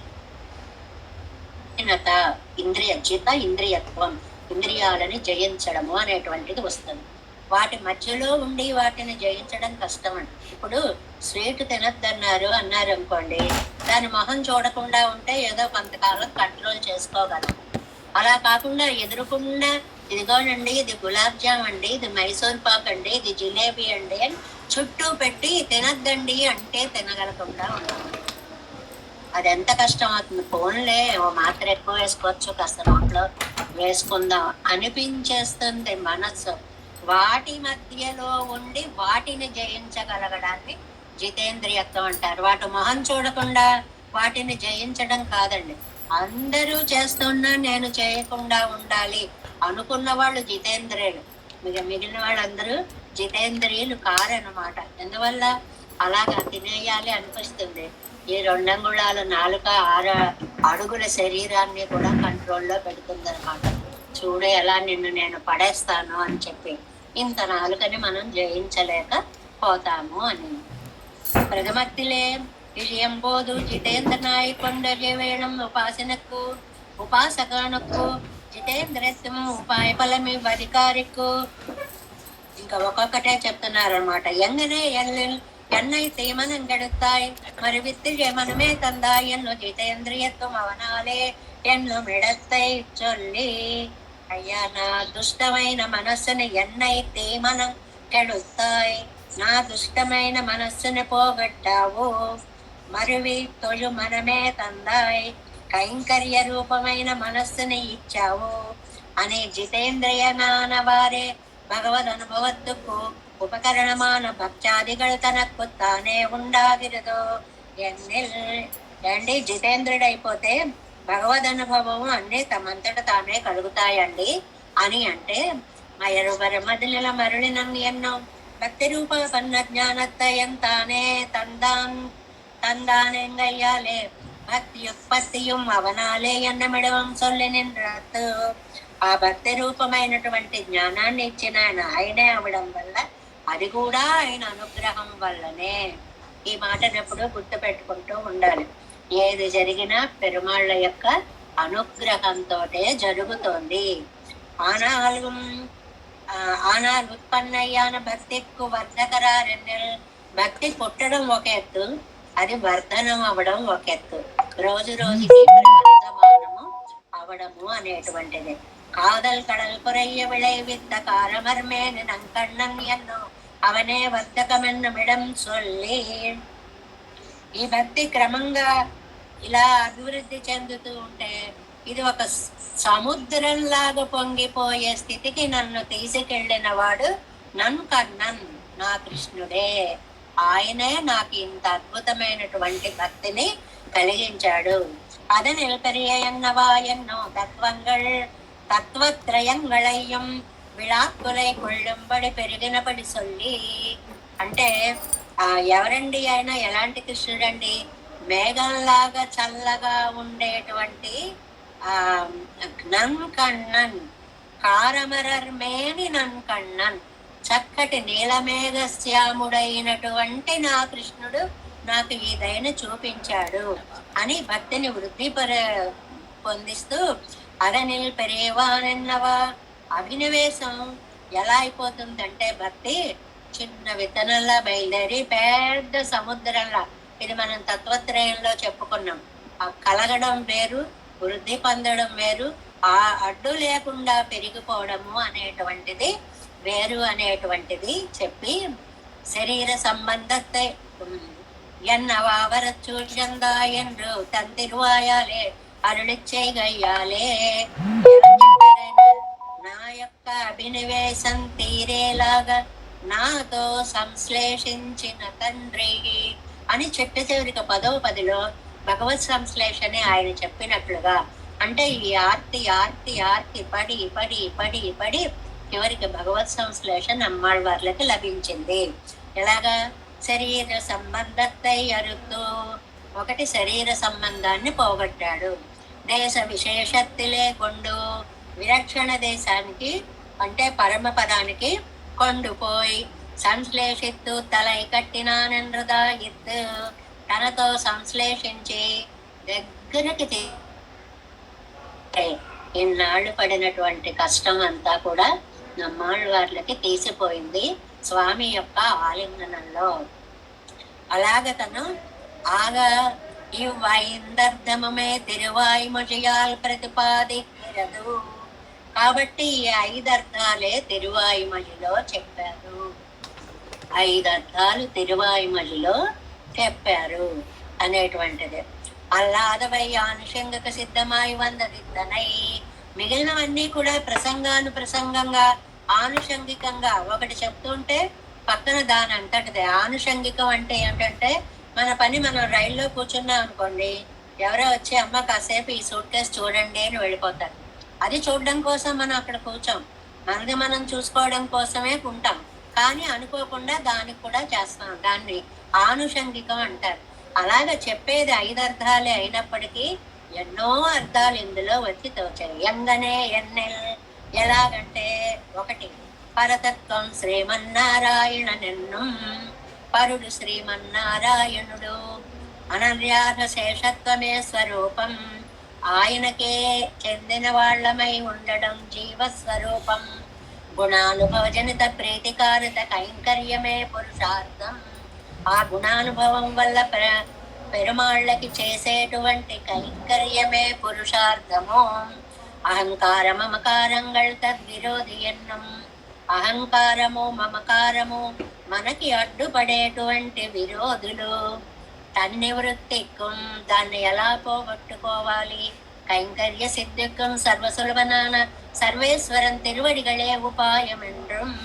ఇంద్రియత్వం, ఇంద్రియాలని జయించడము అనేటువంటిది వస్తుంది. వాటి మధ్యలో ఉండి వాటిని జయించడం కష్టం అండి. ఇప్పుడు స్వీట్ తినద్దన్నారు అనుకోండి, దాని మొహం చూడకుండా ఉంటే ఏదో కొంతకాలం కంట్రోల్ చేసుకోగలం. అలా కాకుండా ఎదురుకుండా ఇదిగోనండి ఇది గులాబ్ జామ్ అండి, ఇది మైసూర్ పాక్ అండి, ఇది జిలేబీ అండి అని చుట్టూ పెట్టి తినద్దండి అంటే తినగలకుండా ఉంటుంది. అది ఎంత కష్టం అవుతుంది. ఫోన్లే ఓ మాత్ర ఎక్కువ వేసుకోవచ్చు, కాస్త నోట్లో వేసుకుందాం అనిపించేస్తుంది మనస్సు. వాటి మధ్యలో ఉండి వాటిని జయించగలగడాన్ని జితేంద్రియత్వం అంటారు. వాటి మొహం చూడకుండా వాటిని జయించడం కాదండి. అందరూ చేస్తున్నా నేను చేయకుండా ఉండాలి అనుకున్న వాళ్ళు జితేంద్రియులు. మిగిలిన వాళ్ళందరూ జితేంద్రియులు కారన్నమాట. ఎందువల్ల అలాగా తినేయాలి అనిపిస్తుంది. ఈ 2 అంగుళాల నాలుక 6 అడుగుల శరీరాన్ని కూడా కంట్రోల్లో పెడుతుందనమాట. చూడు ఎలా నిన్ను నేను పడేస్తాను అని చెప్పి. ఇంత నాలుకని మనం జయించలేక పోతాము అని. ప్రథమத்திலே இழியம்போது జితేంద్రనాయి కొండర్య వేళం ఉపాసనకు ఉపాసకానుకు జితేంద్రత్వం ఉపాయ ఫలమి అధికారికు. ఇంకా ఒక్కొక్కటే చెప్తున్నారనమాట. ఎంగనే ఎన్నై తీమనం గడుతాయి మరి విత్తిగే మనమే తందాయి ఎన్ను జితేంద్రియత్వం అవనాలే ఎన్ను మిడత్తై చొల్లి. అయ్యా నా దుష్టమైన మనస్సుని ఎన్నై తీమనం కెడుతాయి, నా దుష్టమైన మనస్సుని పోగొట్టావు. మరువి తొలు మనమే తందాయి కైంకర్య రూపమైన మనస్సుని ఇచ్చావు అని జితేంద్రియ నానవారే ಭಗವದ್ ಅನುಭವತ್ತಕ್ಕೂ ಉಪಕರಣಮಾನ ಭಕ್ತ್ಯಾದಿಗಳು ತನಕ್ಕು తానే ఉండాగిరదో. ఏండి జితేంద్రుడైపోతే భగవద్ అనుభవం అన్నీ తమంతట తానే కలుగుతాయండి అని అంటే, మయరుబర మదిలిల మరుళినం ఎన్నో భక్తి రూప పన్న జ్ఞానత్తయం తానే తందానెంగయ్యాలే భక్తి ఉత్పత్తిயும் అవనాలే ఎన్నమిడవం సొల్లి నిన్రత్. ఆ భక్తి రూపమైనటువంటి జ్ఞానాన్ని ఇచ్చిన ఆయనే అవడం వల్ల, అది కూడా ఆయన అనుగ్రహం వల్లనే. ఈ మాటను ఎప్పుడూ గుర్తు పెట్టుకుంటూ ఉండాలి. ఏది జరిగినా పెరుమాళ్ళ యొక్క అనుగ్రహంతో జరుగుతోంది. ఆనాలు ఉత్పన్నయ్యాన భక్తికు వర్ధకరారెన్నెల్. భక్తి పుట్టడం ఒక ఎత్తు, అది వర్ధనం అవడం ఒక ఎత్తు. రోజు రోజుకి ప్రవర్ధమానము అవడము అనేటువంటిది. காதல் கடல் குறைய விளைவித்த காரமர்மேனு நங்கண்ணன் என்னோ అవనే వర్ధకమెన్నమిడం సొల్లి. ఈ భక్తి క్రమంగా ఇలా అభివృద్ధి చెందుతూ ఉంటే ఇది ఒక సముద్రంలాగా పొంగిపోయే స్థితికి నన్ను తీసుకెళ్లిన వాడు నన్కన్నన్, నా కృష్ణుడే. ఆయనే నాకు ఇంత అద్భుతమైనటువంటి భక్తిని కలిగించాడు. అది నిలపరియన్నవా ఎన్నో తత్వంగళ్ తత్వత్రయంగళయ్యం విళాక్కులై కొళ్ళంబడి పెరిగినపడి సొల్లి. అంటే ఎవరండి ఆయన? ఎలాంటి కృష్ణుడండి? మేఘంలాగా చల్లగా ఉండేటువంటి నన్కണ്ണన్, కారమరర్మేని నన్కണ്ണన్, చక్కటి నీలమేఘ శ్యాముడైనటువంటి నా కృష్ణుడు నాకు ఈ దయను చూపించాడు అని భక్తిని వృద్ధి పొందిస్తూ అదనిల్ పెరేవానెన్నవా. అభినవేశం ఎలా అయిపోతుందంటే భక్తి చిన్న విత్తనంలా బయలుదేరి పెద్ద సముద్రంలా. ఇది మనం తత్వత్రయంలో చెప్పుకున్నాం. ఆ కలగడం వేరు, వృద్ధి పొందడం వేరు, ఆ అడ్డు లేకుండా పెరిగిపోవడము అనేటువంటిది వేరు అనేటువంటిది చెప్పి, శరీర సంబంధத்தை என்னவா வரச்சூழ்ந்தா என்று தன் திருவாயாலே అరుళిచ్చేగయ్యాలే. నా యొక్క అభినివేశం తీరేలాగా నాతో సంశ్లేషించిన తండ్రి అని చెట్టు చివరికి 10వ పదిలో భగవత్ సంశ్లేషని ఆయన చెప్పినట్లుగా. అంటే ఈ ఆర్తి ఆర్తి ఆర్తి పడి పడి పడి పడి చివరికి భగవత్ సంశ్లేషణ అమ్మాళ్ళవార్లకి లభించింది. ఎలాగా? శరీర సంబంధத்தை అరుతూ, ఒకటి శరీర సంబంధాన్ని పోగొట్టాడు. దేశ విశేషత్తిలే కొండు విరక్షణ దేశానికి అంటే పరమపదానికి కొండుపోయి సంశ్లేషిత్తు తలై కట్టినానృదా ఎత్తు. తనతో సంశ్లేషించి దగ్గరికి ఇన్నాళ్ళు పడినటువంటి కష్టం అంతా కూడా నమ్మాళ్ళ వార్లకి తీసిపోయింది స్వామి యొక్క ఆలింగనంలో. అలాగ తను ఆగ ఇవ్వైందర్ధమే తిరువాయిమొழிయాల్ ప్రతిపాదిక్కిరదు. కాబట్టి ఈ 5 అర్థాలే తిరువాయిమొழிలో చెప్పారు. 5 అర్థాలు తిరువాయిమొழிలో చెప్పారు అనేటువంటిది. అల్లాదవై ఆనుషంగక సిద్ధమాయి వందదిద్దనై. మిగిలినవన్నీ కూడా ప్రసంగానుప్రసంగంగా ఆనుషంగికంగా ఒకటి చెప్తుంటే పక్కన దాని అంతటిదే. ఆనుషంగికం అంటే ఏంటంటే, మన పని మనం రైల్లో కూర్చున్నాం అనుకోండి, ఎవరో వచ్చి అమ్మ కాసేపు ఈ సూట్ కేసు చూడండి అని వెళ్ళిపోతారు. అది చూడడం కోసం మనం అక్కడ కూర్చోం, మనది మనం చూసుకోవడం కోసమే ఉంటాం. కానీ అనుకోకుండా దానికి కూడా చేస్తాం. దాన్ని ఆనుషంగికం అంటారు. అలాగ చెప్పేది 5 అర్థాలే అయినప్పటికీ ఎన్నో అర్థాలు ఇందులో వచ్చి తోచాయి. ఎంగనే ఎన్నెల్ ఎలాగంటే, ఒకటి పరతత్వం శ్రీమన్నారాయణ నిన్నం, పరుడు శ్రీమన్నారాయణుడు, అనర్యాధ శేషత్వమే స్వరూపం, ఆయనకే చెందిన వాళ్ళమై ఉండడం జీవస్వరూపం, గుణానుభవజనిత ప్రీతికారిత కైంకర్యమే పురుషార్థం, ఆ గుణానుభవం వల్ల పెరుమాళ్ళకి చేసేటువంటి కైంకర్యమే పురుషార్థము, అహంకార మమకారంగళ్ తద్విరోధి ఎన్నం, అహంకారము మమకారము మనకి అడ్డుపడేటువంటి విరోధులు, తన్నివృత్తికం దాన్ని ఎలా పోగొట్టుకోవాలి, కైంకర్య సిద్ధికం సర్వసులభనాన సర్వేశ్వరం తిరువడిగళే ఉపాయం என்றும்,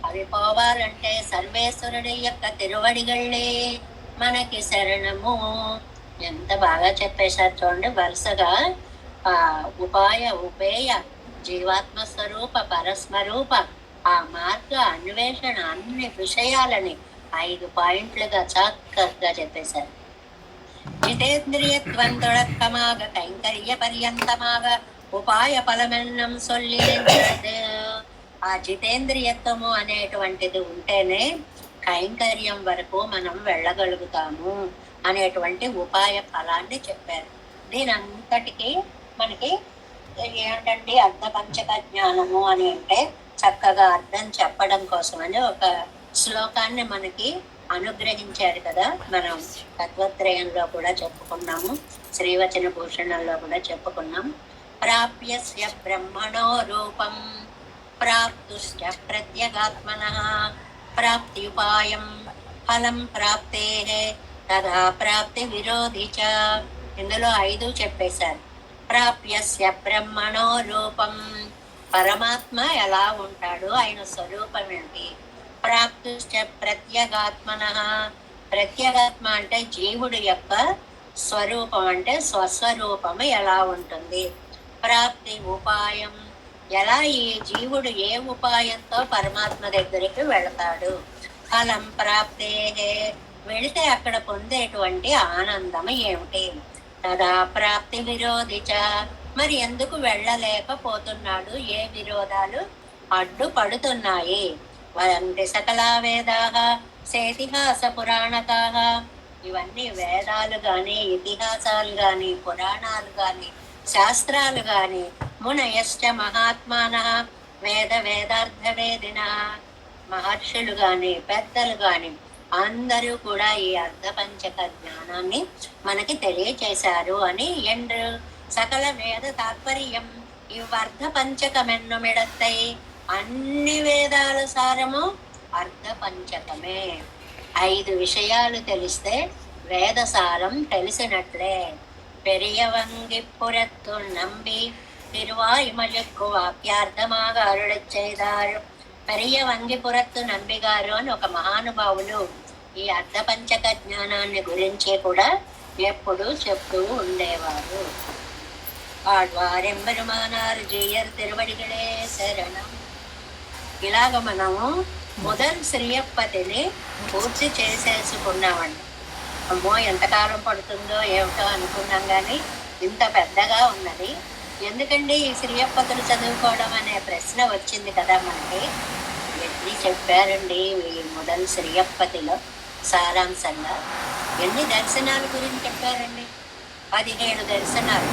అవి పోవాలంటే సర్వేశ్వరుడి యొక్క తిరువడిగళ్ళే మనకి శరణము. ఎంత బాగా చెప్పేశారు చూడండి. వరుసగా ఉపాయ ఉపేయ జీవాత్మ స్వరూప పరస్వరూప ఆ మార్గ అన్వేషణ అన్ని విషయాలని 5 పాయింట్లుగా చక్కగా చెప్పేశారు. జితేంద్రియత్వం తొడక్కమాగ కైంకర్య పర్యంతమాగ ఉపాయ ఫలమెన్నం సొల్లినది. ఆ జితేంద్రియత్వము అనేటువంటిది ఉంటేనే కైంకర్యం వరకు మనం వెళ్ళగలుగుతాము అనేటువంటి ఉపాయ ఫలాన్ని చెప్పారు. దీని అంతటికి మనకి ఏంటంటే అర్ధపంచక జ్ఞానము అని అంటే చక్కగా అర్థం చెప్పడం కోసమని ఒక శ్లోకాన్ని మనకి అనుగ్రహించారు కదా. మనం తత్వత్రయంలో కూడా చెప్పుకున్నాము, శ్రీవచన భూషణంలో కూడా చెప్పుకున్నాం. ప్రాప్యస్య బ్రహ్మణో రూపం ప్రాప్తుశ్చ ప్రత్యేగాత్మనః ప్రాప్త్యుపాయం ఫలం ప్రాప్తే తదా ప్రాప్తి విరోధి చ. ఇందులో 5 చెప్పేశారు. ప్రాప్యస్య బ్రహ్మణో రూపం, పరమాత్మ ఎలా ఉంటాడు, ఆయన స్వరూపం ఏంటి. ప్రాప్తుశ్చ ప్రత్యేగాత్మనః, ప్రత్యేగాత్మ అంటే జీవుడు యొక్క స్వరూపం అంటే స్వస్వరూపము ఎలా ఉంటుంది. ప్రాప్తి ఉపాయం, ఎలా ఈ జీవుడు ఏ ఉపాయంతో పరమాత్మ దగ్గరికి వెళతాడు. ఫలం ప్రాప్తే, వెళితే అక్కడ పొందేటువంటి ఆనందం ఏమిటి. తదా ప్రాప్తి విరోధిచ, మరి ఎందుకు వెళ్ళలేకపోతున్నాడు, ఏ విరోధాలు అడ్డుపడుతున్నాయి. వదంతి సకలా వేదాః సేతిహాస పురాణకాః, ఇవన్నీ వేదాలు గాని ఇతిహాసాలు గాని పురాణాలు గాని శాస్త్రాలు గాని మునయశ్చ మహాత్మానః వేద వేదార్థ వేదినః, మహర్షులు గాని పెద్దలు గాని అందరూ కూడా ఈ అర్ధపంచక జ్ఞానాన్ని మనకి తెలియచేశారు అని. ఎండ్రు సకల వేద తాత్పర్యం ఇవ్వర్ధ పంచకమెన్నుమిడత్తై, అన్ని వేదాల సారము అర్ధ పంచకమే. 5 విషయాలు తెలిస్తే వేద సారం తెలిసినట్లే. பெரியவங்கி புறத்து நம்பி తిరువాయుమలకు వాక్యార్థమాగా అరుళి చేదారు. పెరియ వంగిపురత్తు నంబిగారు అని ఒక మహానుభావులు ఈ అర్ధపంచక జ్ఞానాన్ని గురించి కూడా ఎప్పుడు చెప్తూ ఉండేవారు. ఆళ్వారెంబెరుమానారు జీయర్ తిరువడిగలే శరణం. ఇలాగ మనము మొదలు శ్రీయప్పతిని పూర్తి చేసేసుకున్నామండి. అమ్మో ఎంతకాలం పడుతుందో ఏమిటో అనుకున్నాం, కానీ ఇంత పెద్దగా ఉన్నది. ఎందుకండి ఈ శ్రీయప్పతులు చదువుకోవడం అనే ప్రశ్న వచ్చింది కదా మనకి. ఎన్ని చెప్పారండి ఈ మొదలు శ్రీయప్పతిలో సారాంశంగా. ఎన్ని దర్శనాల గురించి చెప్పారండి, 17 దర్శనాలు.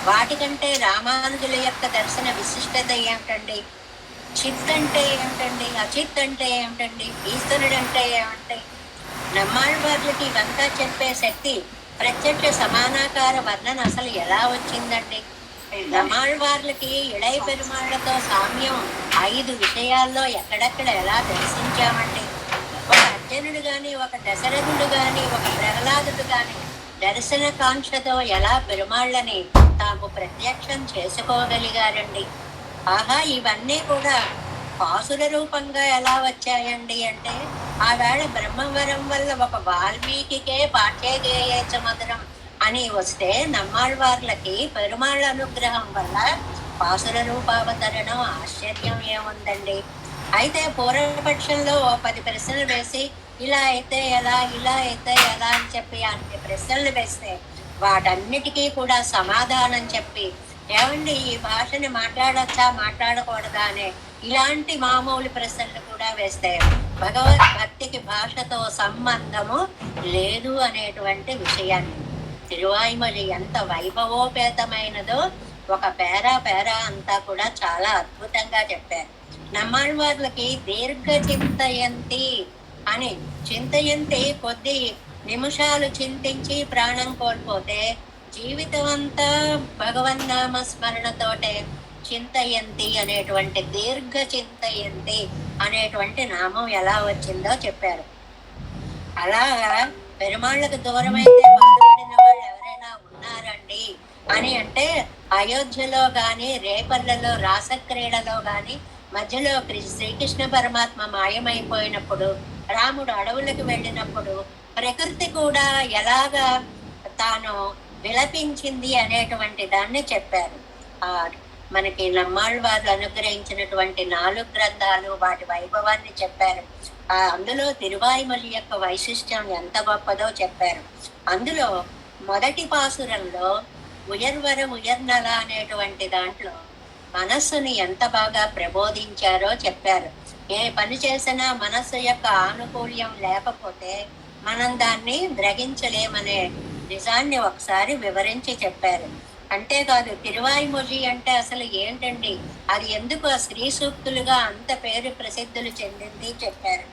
వాటికంటే రామానుజుల యొక్క దర్శన విశిష్టత ఏమిటండి, చిత్ అంటే ఏమిటండి, అచిత్ అంటే ఏమిటండి, ఈశ్వరుడు అంటే ఏమిటి. నమ్మాళ్ళవార్లకి ఇవంతా చెప్పే శక్తి ప్రత్యక్ష సమానాకార వర్ణన అసలు ఎలా వచ్చిందండి. నమ్మాళ్ళవార్లకి ఇళై పెరుమాళ్లతో సామ్యం 5 విషయాల్లో ఎక్కడెక్కడ ఎలా దర్శించామండి. ఒక అర్జునుడు గాని, ఒక దశరథుడు గాని, ఒక ప్రహ్లాదుడు గాని దర్శన కాంక్షతో ఎలా పెరుమాళ్ళని తాము ప్రత్యక్షం చేసుకోగలిగారండి. ఆహా, ఇవన్నీ కూడా పాసుర రూపంగా ఎలా వచ్చాయండి అంటే, ఆవేళ బ్రహ్మవరం వల్ల ఒక వాల్మీకికే పాఠ్యగేయచ మధురం అని వస్తే, నమ్మాళ్ళవార్లకి పెరుమాళ్ళ అనుగ్రహం వల్ల పాసుర రూపావతరణం ఆశ్చర్యం ఏముందండి. అయితే పూర్వపక్షంలో 10 ప్రశ్నలు వేసి ఇలా అయితే ఎలా, ఇలా అయితే ఎలా అని చెప్పి అన్ని ప్రశ్నలు వేస్తే వాటన్నిటికీ కూడా సమాధానం చెప్పి, ఏమండి ఈ భాషని మాట్లాడచ్చా మాట్లాడకూడదా అనే ఇలాంటి మామూలు ప్రశ్నలు కూడా వేస్తే భగవద్భక్తికి భాషతో సంబంధము లేదు అనేటువంటి విషయాన్ని తిరువాయిమలి ఎంత వైభవోపేతమైనదో ఒక పేరా అంతా కూడా చాలా అద్భుతంగా చెప్పారు. నమ్మాళ్ళవార్లకి దీర్ఘ చింతయంతి అని, చింతయంతి కొద్ది నిమిషాలు చింతించి ప్రాణం కోల్పోతే జీవితం అంతా భగవన్నామ స్మరణతోటే చింతయంతి అనేటువంటి దీర్ఘ చింతయంతి అనేటువంటి నామం ఎలా వచ్చిందో చెప్పారు. అలాగా పెరుమాళ్ళకు దూరమైతే బాధపడిన వాళ్ళు ఎవరైనా ఉన్నారండి అని అంటే అయోధ్యలో గాని రేపల్లలో రాసక్రీడలో గాని మధ్యలో శ్రీకృష్ణ పరమాత్మ మాయమైపోయినప్పుడు, రాముడు అడవులకు వెళ్ళినప్పుడు ప్రకృతి కూడా ఎలాగా తాను విలపించింది అనేటువంటి దాన్ని చెప్పారు. ఆ మనకి నమ్మాళ్ళవారు అనుగ్రహించినటువంటి 4 గ్రంథాలు వాటి వైభవాన్ని చెప్పారు. అందులో తిరువాయిమలి యొక్క వైశిష్ట్యం ఎంత గొప్పదో చెప్పారు. అందులో మొదటి పాసురంలో ఉయర్వర ఉయర్నల అనేటువంటి దాంట్లో మనస్సుని ఎంత బాగా ప్రబోధించారో చెప్పారు. ఏ పని చేసినా మనస్సు యొక్క ఆనుకూల్యం లేకపోతే మనం దాన్ని గ్రహించలేమనే నిజాన్ని ఒకసారి వివరించి చెప్పారు. అంతేకాదు తిరువాయిమొഴി అంటే అసలు ఏంటండి, అది ఎందుకు ఆ శ్రీ సూక్తులుగా అంత పేరు ప్రసిద్ధులు చెందింది చెప్పారు.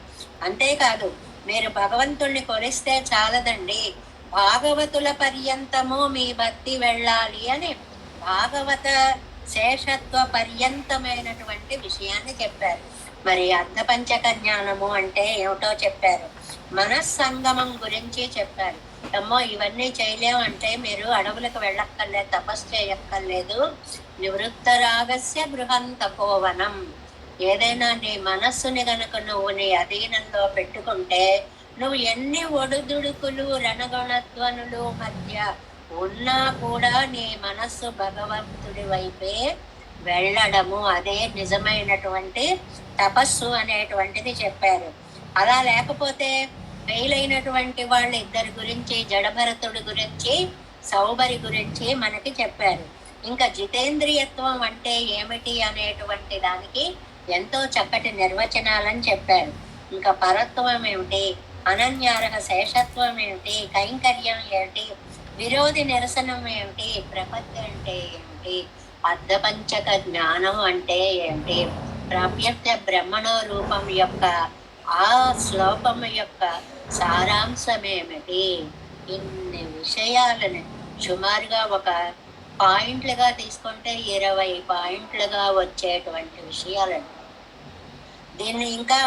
అంతేకాదు మీరు భగవంతుణ్ణి కొలిస్తే చాలదండి, భాగవతుల పర్యంతము మీ భక్తి వెళ్ళాలి అని భాగవత శేషత్వ పర్యంతమైనటువంటి విషయాన్ని చెప్పారు. మరి అర్ధపంచక జ్ఞానము అంటే ఏమిటో చెప్పారు. మనస్సంగమం గురించి చెప్పారు. అమ్మో ఇవన్నీ చేయలేమంటే మీరు అడవులకు వెళ్ళక్కర్లేదు, తపస్సు చేయక్కర్లేదు. నివృత్త రాగస్య గృహం తపోవనం. ఏదైనా నీ మనస్సుని గనుక నువ్వు నీ అధీనంలో పెట్టుకుంటే నువ్వు ఎన్ని ఒడుదుడుకులు రణగుణధ్వనులు మధ్య ఉన్నా కూడా నీ మనస్సు భగవంతుడి వైపే వెళ్ళడము, అదే నిజమైనటువంటి తపస్సు అనేటువంటిది చెప్పారు. అలా లేకపోతే ఫెయిలైనటువంటి వాళ్ళు ఇద్దరి గురించి, జడభరతుడి గురించి, సౌబరి గురించి మనకి చెప్పారు. ఇంకా జితేంద్రియత్వం అంటే ఏమిటి అనేటువంటి దానికి ఎంతో చక్కటి నిర్వచనాలని చెప్పారు. ఇంకా పరత్వం ఏమిటి, అనన్యార్హ శేషత్వం ఏమిటి, కైంకర్యం ఏమిటి, విరోధి నిరసనం ఏమిటి, ప్రపత్తి అంటే ఏమిటి, అర్ధపంచక జ్ఞానం అంటే ఏమిటి, ప్రాప్యత్య బ్రహ్మణో రూపం యొక్క ఆ శ్లోకం యొక్క సారాంశమేమిటి, ఇన్ని విషయాలని సుమారుగా ఒక పాయింట్లుగా తీసుకుంటే 20 పాయింట్లుగా వచ్చేటువంటి విషయాలని దీన్ని ఇంకా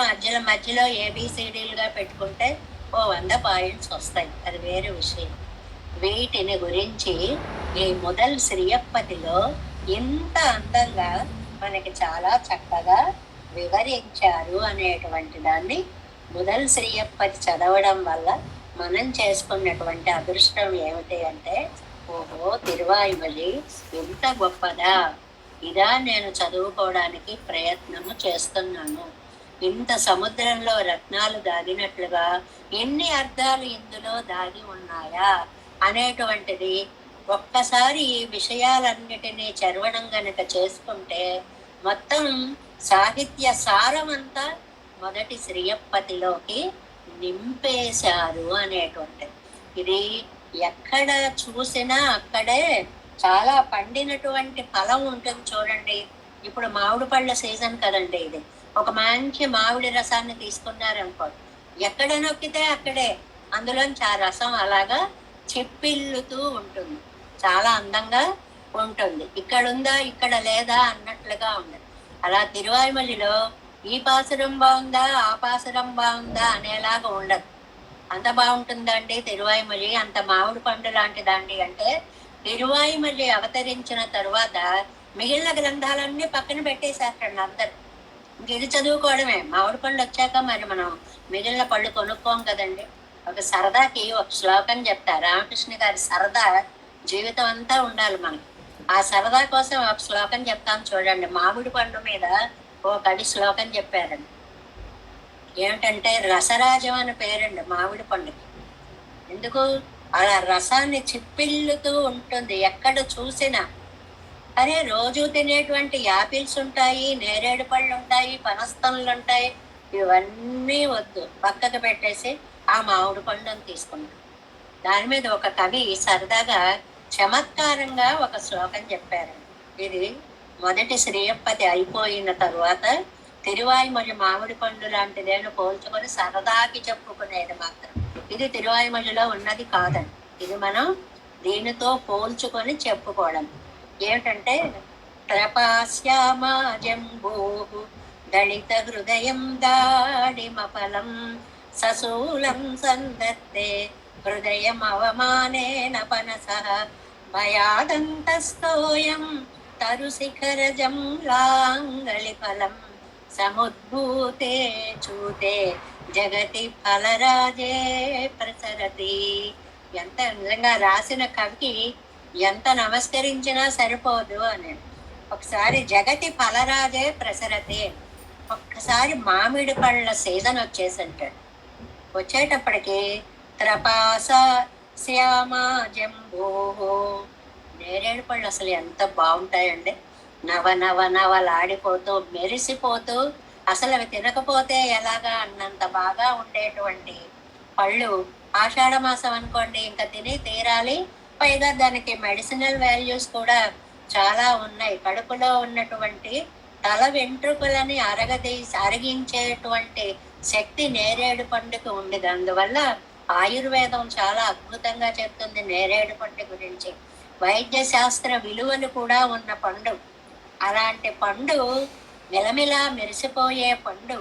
మధ్యలో ఏబిసిడీలుగా పెట్టుకుంటే 100 పాయింట్స్ వస్తాయి, అది వేరే విషయం. వీటిని గురించి ఈ మొదల్ శ్రీయప్పతిలో ఇంత అందంగా మనకి చాలా చక్కగా వివరించారు అనేటువంటి దాన్ని మొదల్ శ్రీయప్పతి చదవడం వల్ల మనం చేసుకున్నటువంటి అదృష్టం ఏమిటి అంటే, ఓహో తిరువాయిమలి ఎంత గొప్పదా, ఇదా నేను చదువుకోవడానికి ప్రయత్నము చేస్తున్నాను. ఇంత సముద్రంలో రత్నాలు దాగినట్లుగా ఎన్ని అర్థాలు ఇందులో దాగి ఉన్నాయా అనేటువంటిది ఒక్కసారి ఈ విషయాలన్నిటినీ చరవడం గనక చేసుకుంటే మొత్తం సాహిత్య సారమంతా మొదటి శ్రీయప్పతిలోకి నింపేశారు అనేటువంటిది. ఇది ఎక్కడ చూసినా అక్కడే చాలా పండినటువంటి ఫలం ఉంటుంది చూడండి. ఇప్పుడు మామిడి పళ్ళ సీజన్ కదండి ఇది. ఒక మంచి మామిడి రసాన్ని తీసుకున్నారనుకో, ఎక్కడ నొక్కితే అక్కడే అందులోంచి ఆ రసం అలాగా చిప్పిల్లుతూ ఉంటుంది, చాలా అందంగా ఉంటుంది. ఇక్కడ ఉందా ఇక్కడ లేదా అన్నట్లుగా ఉండదు. అలా తిరువాయిమలిలో ఈ పాసురం బాగుందా ఆ పాసురం బాగుందా అనేలాగా ఉండదు. అంత బాగుంటుందండి తిరువాయిమలి, అంత మామిడి పండు లాంటిదండి. అంటే తిరువాయిమలి అవతరించిన తరువాత మిగిలిన గ్రంథాలన్నీ పక్కన పెట్టేశారండి అందరు. ఇది చదువుకోవడమే. మామిడి పళ్ళు వచ్చాక మరి మనం మిగిలిన పళ్ళు కొనుక్కోం కదండి. ఒక సరదాకి ఒక శ్లోకం చెప్తా, రామకృష్ణ గారి సరదా జీవితం అంతా ఉండాలి మనకి. ఆ సరదా కోసం ఒక శ్లోకం చెప్తాను చూడండి. మామిడి పండు మీద ఓ కవి శ్లోకం చెప్పారండి. ఏమిటంటే రసరాజం అని పేరండి మామిడి పండుకి. ఎందుకు? అలా రసాన్ని చిప్పిల్లుతూ ఉంటుంది ఎక్కడ చూసినా. అరే రోజు తినేటువంటి యాపిల్స్ ఉంటాయి, నేరేడు పళ్ళు ఉంటాయి, పనస్తనులు ఉంటాయి, ఇవన్నీ వద్దు, పక్కకు పెట్టేసి ఆ మామిడి పండుని తీసుకున్నాం. దాని మీద ఒక కవి సరదాగా చమత్కారంగా ఒక శ్లోకం చెప్పారు. ఇది మొదటి శ్రీయప్పతి అయిపోయిన తరువాత తిరువాయిమొഴി మామిడి పండు లాంటిదేను పోల్చుకొని సరదాకి చెప్పుకునేది మాత్రం. ఇది తిరువాయిమొഴിలో ఉన్నది కాదండి, ఇది మనం దీనితో పోల్చుకొని చెప్పుకోవడం. ఏమిటంటే త్రపాశ్యామా జంబూ దళిత హృదయం దాడిమఫలం సశూలం సందత్తే హృదయం అవమానేన పనసః భయాదంతస్తోయం తరుశిఖరజం లాంగళిఫలం సముద్భూతే చూతే జగతి ఫలరాజే ప్రసరతి. ఎంత నిజంగా రాసిన కవికి ఎంత నమస్కరించినా సరిపోదు అని. ఒకసారి జగతి ఫలరాజే ప్రసరతి, ఒక్కసారి మామిడి పళ్ళ సీజన్ వచ్చేసంటాడు. వచ్చేటప్పటికి త్రపాస శ్యామా జంబో, నేరేడు పళ్ళు అసలు ఎంత బాగుంటాయండి, నవ నవ నవలాడిపోతూ మెరిసిపోతూ, అసలు అవి తినకపోతే ఎలాగా అన్నంత బాగా ఉండేటువంటి పళ్ళు. ఆషాఢ మాసం అనుకోండి, ఇంకా తిని తీరాలి. పైగా దానికి మెడిసినల్ వాల్యూస్ కూడా చాలా ఉన్నాయి. కడుపులో ఉన్నటువంటి తల వెంట్రుకలని అరిగించేటువంటి శక్తి నేరేడు పండుకు ఉండేది. అందువల్ల ఆయుర్వేదం చాలా అద్భుతంగా చెప్తుంది నేరేడు పండు గురించి. వైద్య శాస్త్ర విలువలు కూడా ఉన్న పండు. అలాంటి పండు, మిలమిలా మెరిసిపోయే పండు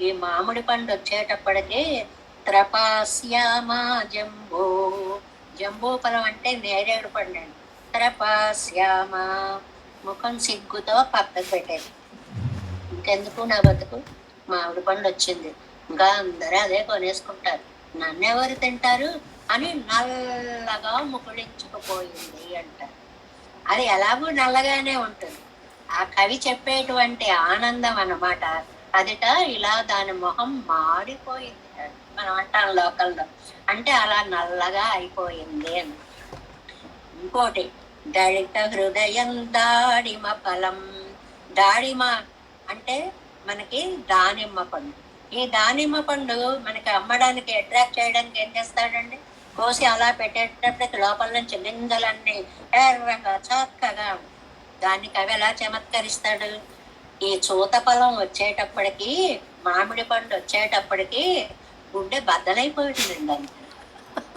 ఈ మామిడి పండు వచ్చేటప్పటికి త్రపాశ్యామా జంబో, జంబూ ఫలం అంటే నేరేడు పండు అండి. త్రపాశ్యామ, ముఖం సిగ్గుతో పక్కకు పెట్టేది. ఇంకెందుకు నా బతుకు, మామిడి పండు వచ్చింది, ఇంకా అందరూ అదే కొనేసుకుంటారు, నన్నెవరు తింటారు అని నల్లగా ముకుళించుకుపోయింది అంటారు. అది ఎలాగూ నల్లగానే ఉంటుంది. ఆ కవి చెప్పేటువంటి ఆనందం అన్నమాట. అదిట ఇలా దాని మొహం మాడిపోయింది మనం అంటాం లోకల్లో, అంటే అలా నల్లగా అయిపోయింది అని. ఇంకోటి దళిత హృదయం దాడిమ ఫలం. దాడిమ అంటే మనకి దానిమ్మ పండు. ఈ దానిమ్మ పండు మనకి అమ్మడానికి అట్రాక్ట్ చేయడానికి ఏం చేస్తాడండి, కోసి అలా పెట్టేటప్పటికి లోపల నుంచి గింజలన్నీ ఎర్రగా చక్కగా, దానికి అవి ఎలా చమత్కరిస్తాడు. ఈ చూత ఫలం వచ్చేటప్పటికి, మామిడి పండు వచ్చేటప్పటికి గుండె బద్దలైపోయిందండి అంతే.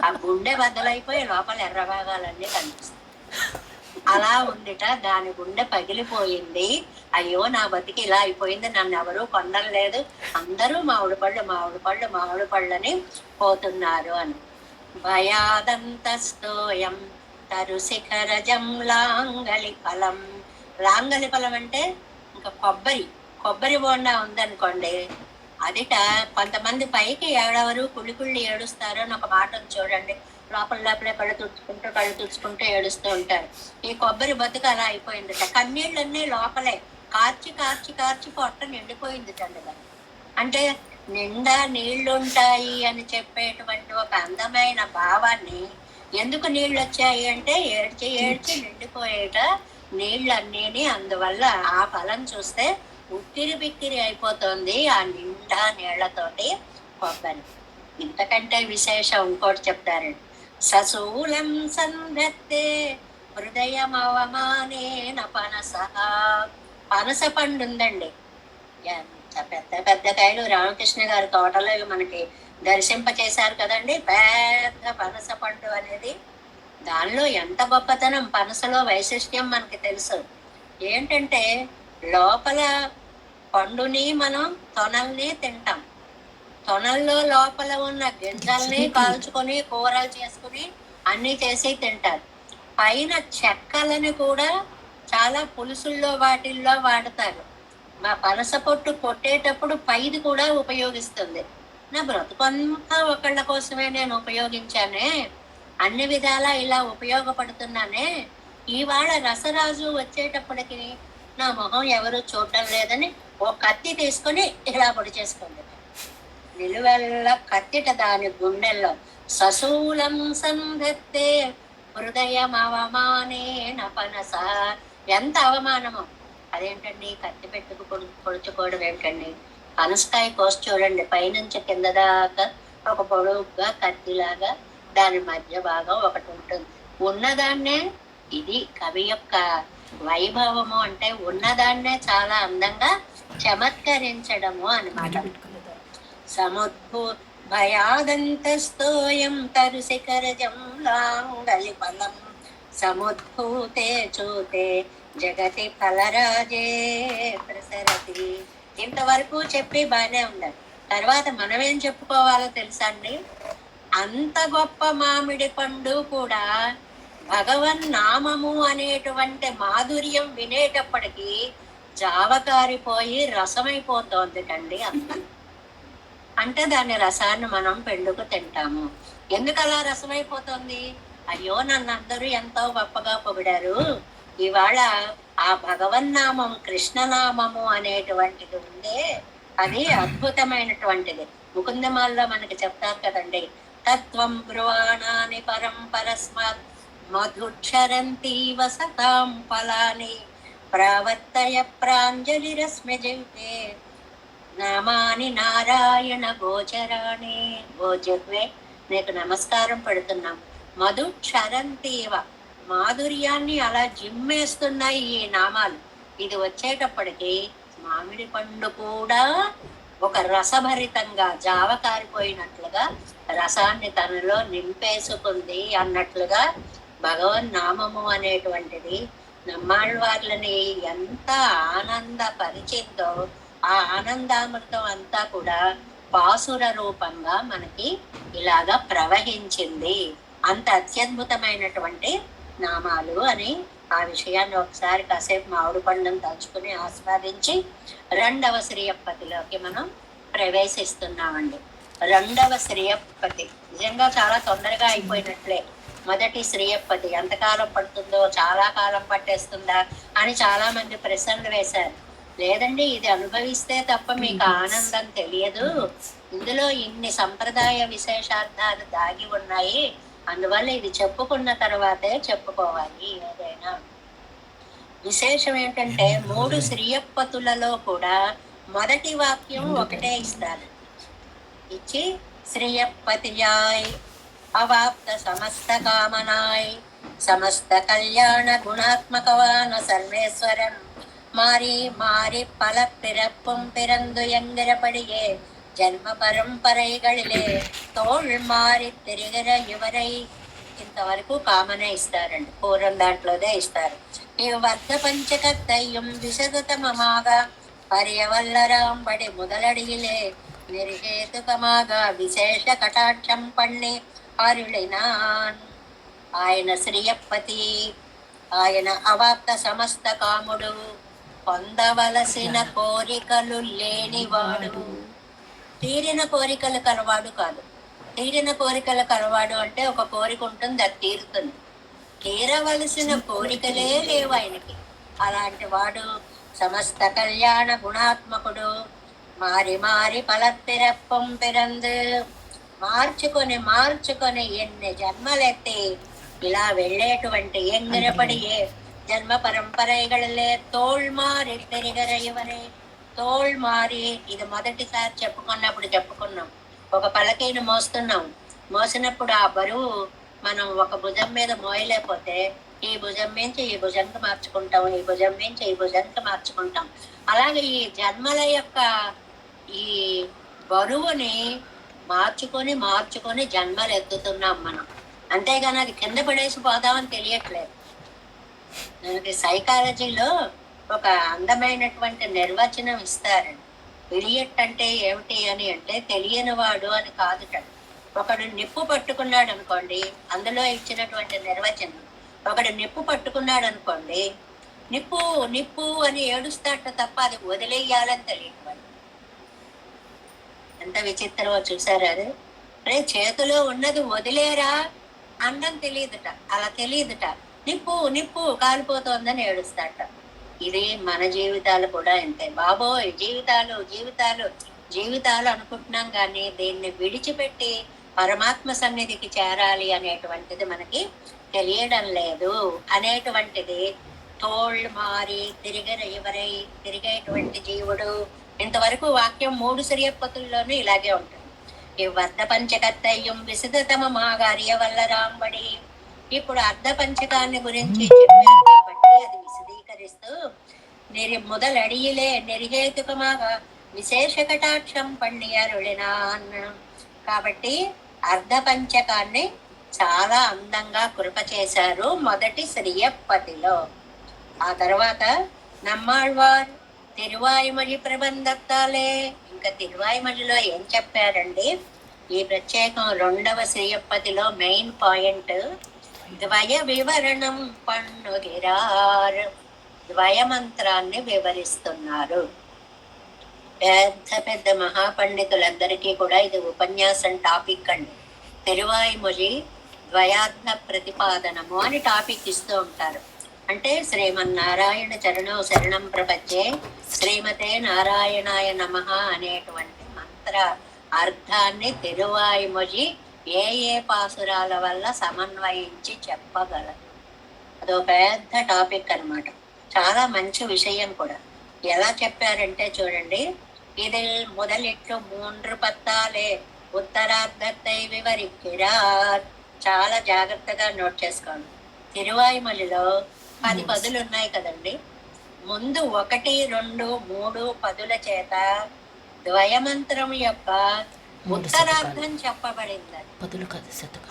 ఆ గుండె బద్దలైపోయి లోపల ఎర్ర భాగాలన్నీ కనిపిస్తాయి. అలా ఉందిట, దాని గుండె పగిలిపోయింది. అయ్యో నా బతికి ఇలా అయిపోయింది, నన్ను ఎవరూ కొనలేదు, అందరూ మామిడి పళ్ళు మామిడి పళ్ళు మామిడి పళ్ళని పోతున్నారు అని. భయాదంతస్తోయం తరుశిఖరజం లాంగలి ఫలం. లాంగలి ఫలం అంటే ఇంకా కొబ్బరి బోండా ఉందనుకోండి, అదిట కొంతమంది పైకి ఏడవరు, కుళ్ళి ఏడుస్తారు అని ఒక మాట ఉంది చూడండి. లోపలే కళ్ళు తుడుచుకుంటూ ఏడుస్తూ ఉంటారు. ఈ కొబ్బరి బతుకు అలా అయిపోయిందట. కన్నీళ్ళన్నీ లోపలే కార్చి కార్చి కార్చి పొట్ట నిండిపోయింది చండుగా. అంటే నిండా నీళ్లుంటాయి అని చెప్పేటువంటి ఒక అందమైన భావాన్ని, ఎందుకు నీళ్ళు వచ్చాయి అంటే ఏడ్చి ఏడ్చి నిండిపోయేట నీళ్ళన్నీ. అందువల్ల ఆ ఫలం చూస్తే ఉక్కిరి బిక్కిరి అయిపోతుంది ఆ నిండా నీళ్లతోటి కొబ్బరి. ఇంతకంటే విశేషం ఇంకోటి చెప్తారండి. సశూలం సంధత్తే హృదయం అవమానేన పనసః. పనస పండు ఉందండి, ఎంత పెద్ద పెద్ద కాయలు. రామకృష్ణ గారి తోటలో మనకి దర్శింపచేశారు కదండి పెద్ద పనస పండు అనేది. దానిలో ఎంత గొప్పతనం, పనసలో వైశిష్ట్యం మనకి తెలుసు. ఏంటంటే లోపల పండుని మనం తొనల్ని తింటాం, తొనల్లో లోపల ఉన్న గింజల్ని కాల్చుకొని కూరలు చేసుకుని అన్ని చేసి తింటారు. పైన చెక్కలని కూడా చాలా పులుసుల్లో వాటిల్లో వాడతారు. మా పనస పొట్టు కొట్టేటప్పుడు పైది కూడా ఉపయోగిస్తుంది. నా బ్రతుకంతా ఒకళ్ళ కోసమే నేను ఉపయోగించానే, అన్ని విధాలా ఇలా ఉపయోగపడుతున్నానే. ఇవాళ రసరాజు వచ్చేటప్పటికి నా మొహం ఎవరు చూడటం లేదని ఓ కత్తి తీసుకొని ఇలా పొడి చేసుకుంది. నిలువెల్ల కత్తిట దాని గుండెల్లో సశూలం సంధత్తే హృదయం అవమానేన పనస. ఎంత అవమానమో! అదేంటండి కత్తి పెట్టుకు పొడుచుకోవడం ఏంటండి? పనసకాయ కోసి చూడండి, పైనుంచి కింద దాకా ఒక పొడుగ్గా కత్తిలాగా దాని మధ్య భాగం ఒకటి ఉంటుంది. ఉన్నదాన్నే, ఇది కవి యొక్క వైభవము అంటే ఉన్నదాన్నే చాలా అందంగా చమత్కరించడము అన్నమాట. సముద్భూ భయాదంతస్తోయం తరుశిఖరజం లాంగలిపలం సముద్భూతే చూతే జగతి ఫలరాజే ప్రసరతి. ఇంతవరకు చెప్పి బాగానే ఉండాలి. తర్వాత మనమేం చెప్పుకోవాలో తెలుసా అండి? అంత గొప్ప మామిడి పండు కూడా భగవన్ నామము అనేటువంటి మాధుర్యం వినేటప్పటికీ జావకారిపోయి రసమైపోతోంది కండి. అంటే దాని రసాన్ని మనం పెండుకు తింటాము. ఎందుకు అలా రసమైపోతుంది? అయ్యో నన్ను అందరూ ఎంతో గొప్పగా పొగిడారు, ఇవాళ ఆ భగవన్నామం కృష్ణనామము అనేటువంటిది ఉందే, అది అద్భుతమైనటువంటిది. ముకుందమాల్లో మనకి చెప్తారు కదండి, తత్వం బ్రువాణాని పరంపరస్మాత్ మధుక్షరంతీవ సతాం ఫలాని ప్రవర్తయ ప్రాంజలిరస్మి జీవే నామాని నారాయణ గోచరాణి. గోచర్వే నీకు నమస్కారం పెడుతున్నాం. మధు క్షరంతీవ, మాధుర్యాన్ని అలా జిమ్మేస్తున్నాయి ఈ నామాలు. ఇది వచ్చేటప్పటికి మామిడి పండు కూడా ఒక రసభరితంగా జావకారిపోయినట్లుగా రసాన్ని తనలో నింపేసుకుంది అన్నట్లుగా భగవన్ నామము అనేటువంటిది నమ్మాళ్ళవార్లని ఎంత ఆనందపరిచిందో ఆ ఆనందామృతం అంతా కూడా పాసుర రూపంగా మనకి ఇలాగా ప్రవహించింది. అంత అత్యద్భుతమైనటువంటి నామాలు అని ఆ విషయాన్ని ఒకసారి కాసేపు మామిడి పండును తలుచుకుని ఆస్వాదించి రెండవ శ్రీయప్పతిలోకి మనం ప్రవేశిస్తున్నామండి. రెండవ శ్రీయప్పతి నిజంగా చాలా తొందరగా అయిపోయినట్లే. మొదటి శ్రీయప్పతి ఎంతకాలం పడుతుందో, చాలా కాలం పట్టేస్తుందా అని చాలా మంది ప్రశ్నలు వేశారు. లేదండి, ఇది అనుభవిస్తే తప్ప మీకు ఆనందం తెలియదు. ఇందులో ఇన్ని సంప్రదాయ విశేషార్థాలు దాగి ఉన్నాయి. అందువల్ల ఇది చెప్పుకున్న తర్వాతే చెప్పుకోవాలి. ఏదైనా విశేషం ఏంటంటే 3 శ్రీయప్పతులలో కూడా మొదటి వాక్యం ఒకటే ఇస్తారు. ఇచ్చి శ్రీయప్పతియాయ్ అవాప్త సమస్త కామనాయ్ సమస్త కళ్యాణ గుణాత్మకవాన సర్వేశ్వరం மாறி மாறி பல பிறப்பும் பிறந்து என்கிறபடியே జన్మ పరంపరైகளிலே తోళ్ మారి తిరిగిన యువరై. ఇంతవరకు కామనే ఇస్తారండి, పూర్వం దాంట్లోదే ఇస్తారు. ఈ వర్ధ పంచకత్తయ్యం విశదతమమాగ పర్యవల్లరాంబడి మొదలడిగిలే నిర్హేతుకమాగా విశేష కటాక్షం పణ్ణి అరుళినాన్. ఆయన శ్రీయప్పతి, ఆయన అవాప్త సమస్త కాముడు, పొందవలసిన కోరికలు లేనివాడు. తీరిన కోరికలు కలవాడు కాదు. తీరిన కోరికలు కలవాడు అంటే ఒక కోరిక ఉంటుంది, అది తీరుతుంది. తీరవలసిన కోరికలే లేవు ఆయనకి. అలాంటి వాడు సమస్త కళ్యాణ గుణాత్మకుడు. మారి మారి పలపిరప్పం పిరందు, మార్చుకొని మార్చుకొని ఎన్ని జన్మలెత్తి ఇలా వెళ్ళేటువంటి ఎంగిరపడియే జన్మ పరంపరైಗಳಲ್ಲೇ తోళ్ మారి తిరిగర ఇవరే. తోళ్ మారి, ఇది మొదటిసారి చెప్పుకున్నప్పుడు చెప్పుకున్నాం. ఒక పలకీని మోస్తున్నాం, మోసినప్పుడు ఆ బరువు మనం ఒక భుజం మీద మోయలేకపోతే ఈ భుజం నుంచి ఈ భుజంకి మార్చుకుంటాం, ఈ భుజం నుంచి ఈ భుజంకి మార్చుకుంటాం. అలాగే ఈ జన్మల యొక్క ఈ బరువుని మార్చుకొని మార్చుకొని జన్మలు ఎత్తుతున్నాం మనం. అంతేగాని అది కింద పడేసి పోదామని తెలియట్లేదు. మనకి సైకాలజీలో ఒక అందమైనటువంటి నిర్వచనం ఇస్తారండి. ఇడియట్ అంటే ఏమిటి అని అంటే తెలియని వాడు అని కాదుట. ఒకడు నిప్పు పట్టుకున్నాడు అనుకోండి, అందులో ఇచ్చినటువంటి నిర్వచనం, ఒకడు నిప్పు పట్టుకున్నాడు అనుకోండి, నిప్పు నిప్పు అని ఏడుస్తాట తప్ప అది వదిలేయాలని తెలియదు. ఎంత విచిత్రమో చూసారా అది. రే చేతిలో ఉన్నది వదిలేరా అండం తెలియదుట, అలా తెలియదుట. నిప్పు నిప్పు కాలిపోతోందని ఏడుస్తాట. ఇది మన జీవితాలు కూడా అంతే. బాబోయ్, జీవితాలు జీవితాలు జీవితాలు అనుకుంటున్నాం కానీ దీన్ని విడిచిపెట్టి పరమాత్మ సన్నిధికి చేరాలి అనేటువంటిది మనకి తెలియడం లేదు అనేటువంటిది తోళ్ళు మారి ఎవరై తిరిగేటువంటి జీవుడు. ఇంతవరకు వాక్యం 3 శ్రీయపతుల్లోనూ ఇలాగే ఉంటుంది. ఈ వర్ధ పంచకర్తయ్యం విసిదతమ మాగార్య వల్ల రాంబడి. ఇప్పుడు అర్ధ పంచకాన్ని గురించి చెప్పారు కాబట్టి అది విశదీకరిస్తూ మొదలడియిలే నిర్హేతుకమాగా విశేష కటాక్షం పండియరుళినా అన్నాం. కాబట్టి అర్ధ పంచకాన్ని చాలా అందంగా కృప చేశారు మొదటి శ్రీయప్పతిలో. ఆ తర్వాత నమ్మాళ్వార్ తిరువాయుమలి ప్రబంధత్తాలే. ఇంకా తిరువాయుమలిలో ఏం చెప్పారండి? ఈ ప్రత్యేకం 2వ శ్రీయప్పతిలో మెయిన్ పాయింట్ ద్వయ వివరణం పన్నుగిరార్. ద్వయమంత్రాన్ని వివరిస్తున్నారు. పెద్ద పెద్ద మహాపండితులందరికీ కూడా ఇది ఉపన్యాసం టాపిక్ అండి. తిరువాయుమొഴി ద్వయార్థ ప్రతిపాదనము అని టాపిక్ ఇస్తూ ఉంటారు. అంటే శ్రీమన్నారాయణ చరణం శరణం ప్రపంచే శ్రీమతే నారాయణాయ నమః అనేటువంటి మంత్ర అర్థాన్ని తిరువాయుమొഴി ఏ పాసురాల వల్ల సమన్వయించి చెప్పగలరు. అదో పెద్ద టాపిక్ అన్నమాట. చాలా మంచి విషయం కూడా. ఎలా చెప్పారంటే చూడండి, ఇది మొదలెట్లు 3 పత్తాలే ఉత్తరార్ధத்தை వివరిక్கிறாర్. చాలా జాగ్రత్తగా నోట్ చేసుకోండి. తిరువాయుమలిలో 10 పదులు ఉన్నాయి కదండి. ముందు 1, 2, 3 పదుల చేత ద్వయమంత్రం యొక్క ఉత్తరార్థం చెప్పబడింది.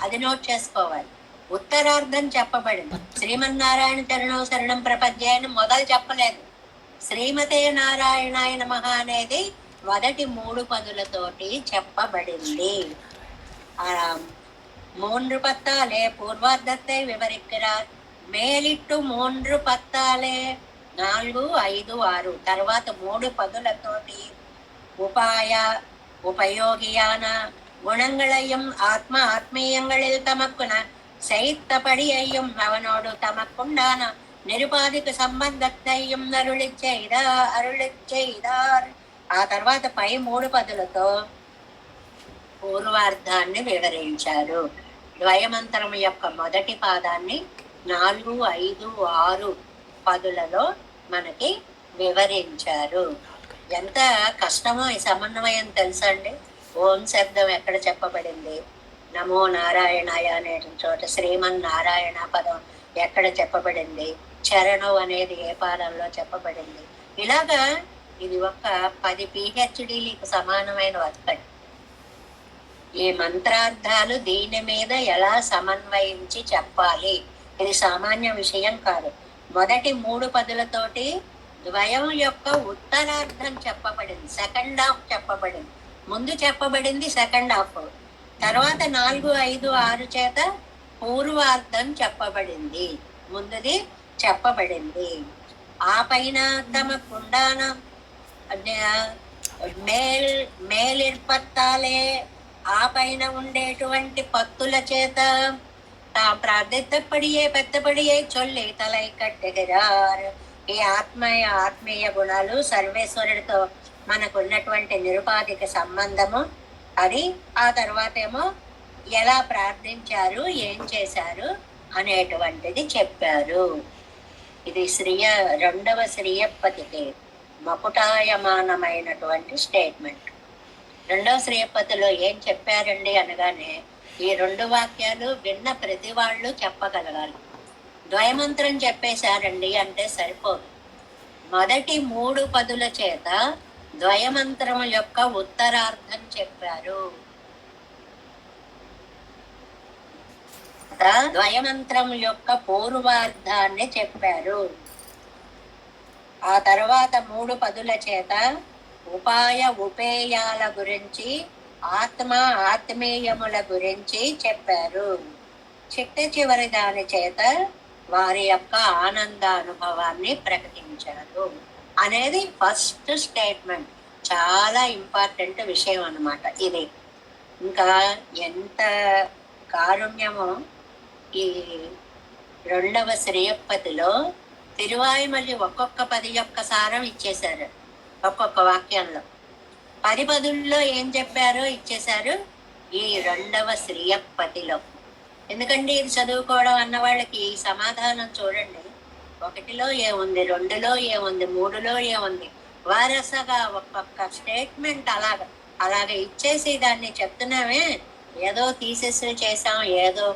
అది నోట్ చేసుకోవాలి. ఉత్తరార్థం చెప్పబడింది. శ్రీమన్నారాయణ చరణం శరణం ప్రపంచే అని మొదలు చెప్పలేదు. శ్రీమతే నారాయణాయ నమః అనేది మొదటి 3 పదులతోటి చెప్పబడింది. 3 పత్తాలే పూర్వార్ధத்தை వివరిక్கிறாర్. మేలిట్టు 3 పత్తాలే 4, 5, 6 తర్వాత 3 పదులతోటి உபயோகியான குணங்களையும் ஆத்மீயங்களில் தமக்குன சைத்தபடியையும் அவனோடு தமக்குண்டான నిరుపాధిక సంబంధத்தையும் అరుళిచ్ செய்தார். ఆ తర్వాత పై 3 పదులతో పూర్వార్థాన్ని వివరించారు. ద్వయమంత్రం యొక్క మొదటి పాదాన్ని 4, 5, 6 పదులలో మనకి వివరించారు. ఎంత కష్టమో ఈ సమన్వయం తెలుసా అండి? ఓం శబ్దం ఎక్కడ చెప్పబడింది? నమో నారాయణాయ అనే చోట శ్రీమన్నారాయణ పదం ఎక్కడ చెప్పబడింది? చరణం అనేది ఏ పాదంలో చెప్పబడింది? ఇలాగా ఇది ఒక 10 PhDలకు సమానమైన వర్క్. ఈ మంత్రార్థాలు దీని మీద ఎలా సమన్వయించి చెప్పాలి, ఇది సామాన్య విషయం కాదు. మొదటి 3 పదులతోటి ద్వయం యొక్క ఉత్తరార్థం చెప్పబడింది, సెకండ్ హాఫ్ చెప్పబడింది. ముందు చెప్పబడింది సెకండ్ హాఫ్, తర్వాత 4, 5, 6 చేత పూర్వార్థం చెప్పబడింది, ముందుది చెప్పబడింది. ఆ పైన తమ కుండాన మేలిర్పత్తాలే ఆ పైన ఉండేటువంటి పత్తుల చేత ప్రార్థితపడియే పెద్దపడియే చొల్లి తలై కట్టెగిరారు. ఈ ఆత్మీయ గుణాలు సర్వేశ్వరుడితో మనకు ఉన్నటువంటి నిరుపాధిక సంబంధము అది. ఆ తర్వాత ఏమో ఎలా ప్రార్థించారు, ఏం చేశారు అనేటువంటిది చెప్పారు. ఇది 2వ శ్రీయప్పతికి మకుటాయమానమైనటువంటి స్టేట్మెంట్. 2వ శ్రీయప్పతిలో ఏం చెప్పారండి అనగానే ఈ 2 వాక్యాలు విన్న ప్రతి వాళ్ళు చెప్పగలగాలి. ద్వయమంత్రం చెప్పేశారండి అంటే సరిపోదు. మొదటి 3 పదుల చేత ద్వయమంత్రం యొక్క ఉత్తరార్థం చెప్పారు. ద్వయమంత్రం యొక్క పూర్వార్థాన్ని చెప్పారు. ఆ తర్వాత 3 పదుల చేత ఉపేయాల గురించి, ఆత్మీయముల గురించి చెప్పారు. చివరి దాని చేత వారి యొక్క ఆనందానుభవాన్ని ప్రకటించారు అనేది ఫస్ట్ స్టేట్మెంట్. చాలా ఇంపార్టెంట్ విషయం అన్నమాట ఇది. ఇంకా ఎంత కారుణ్యమో ఈ 2వ శ్రీయప్పతిలో తిరువాయుమల్లి ఒక్కొక్క పది యొక్క సారం ఇచ్చేశారు ఒక్కొక్క వాక్యంలో. 10 పదుల్లో ఏం చెప్పారో ఇచ్చేశారు ఈ రెండవ శ్రీయపతిలో. ఎందుకంటే ఇది చదువుకోవడం అన్న వాళ్ళకి సమాధానం చూడండి, 1లో ఏముంది, 2లో ఏముంది, 3లో ఏముంది, వరుసగా ఒక్కొక్క స్టేట్మెంట్ అలాగ ఇచ్చేసి దాన్ని చెప్తున్నామే. ఏదో తీసేసి చేసాం, ఏదో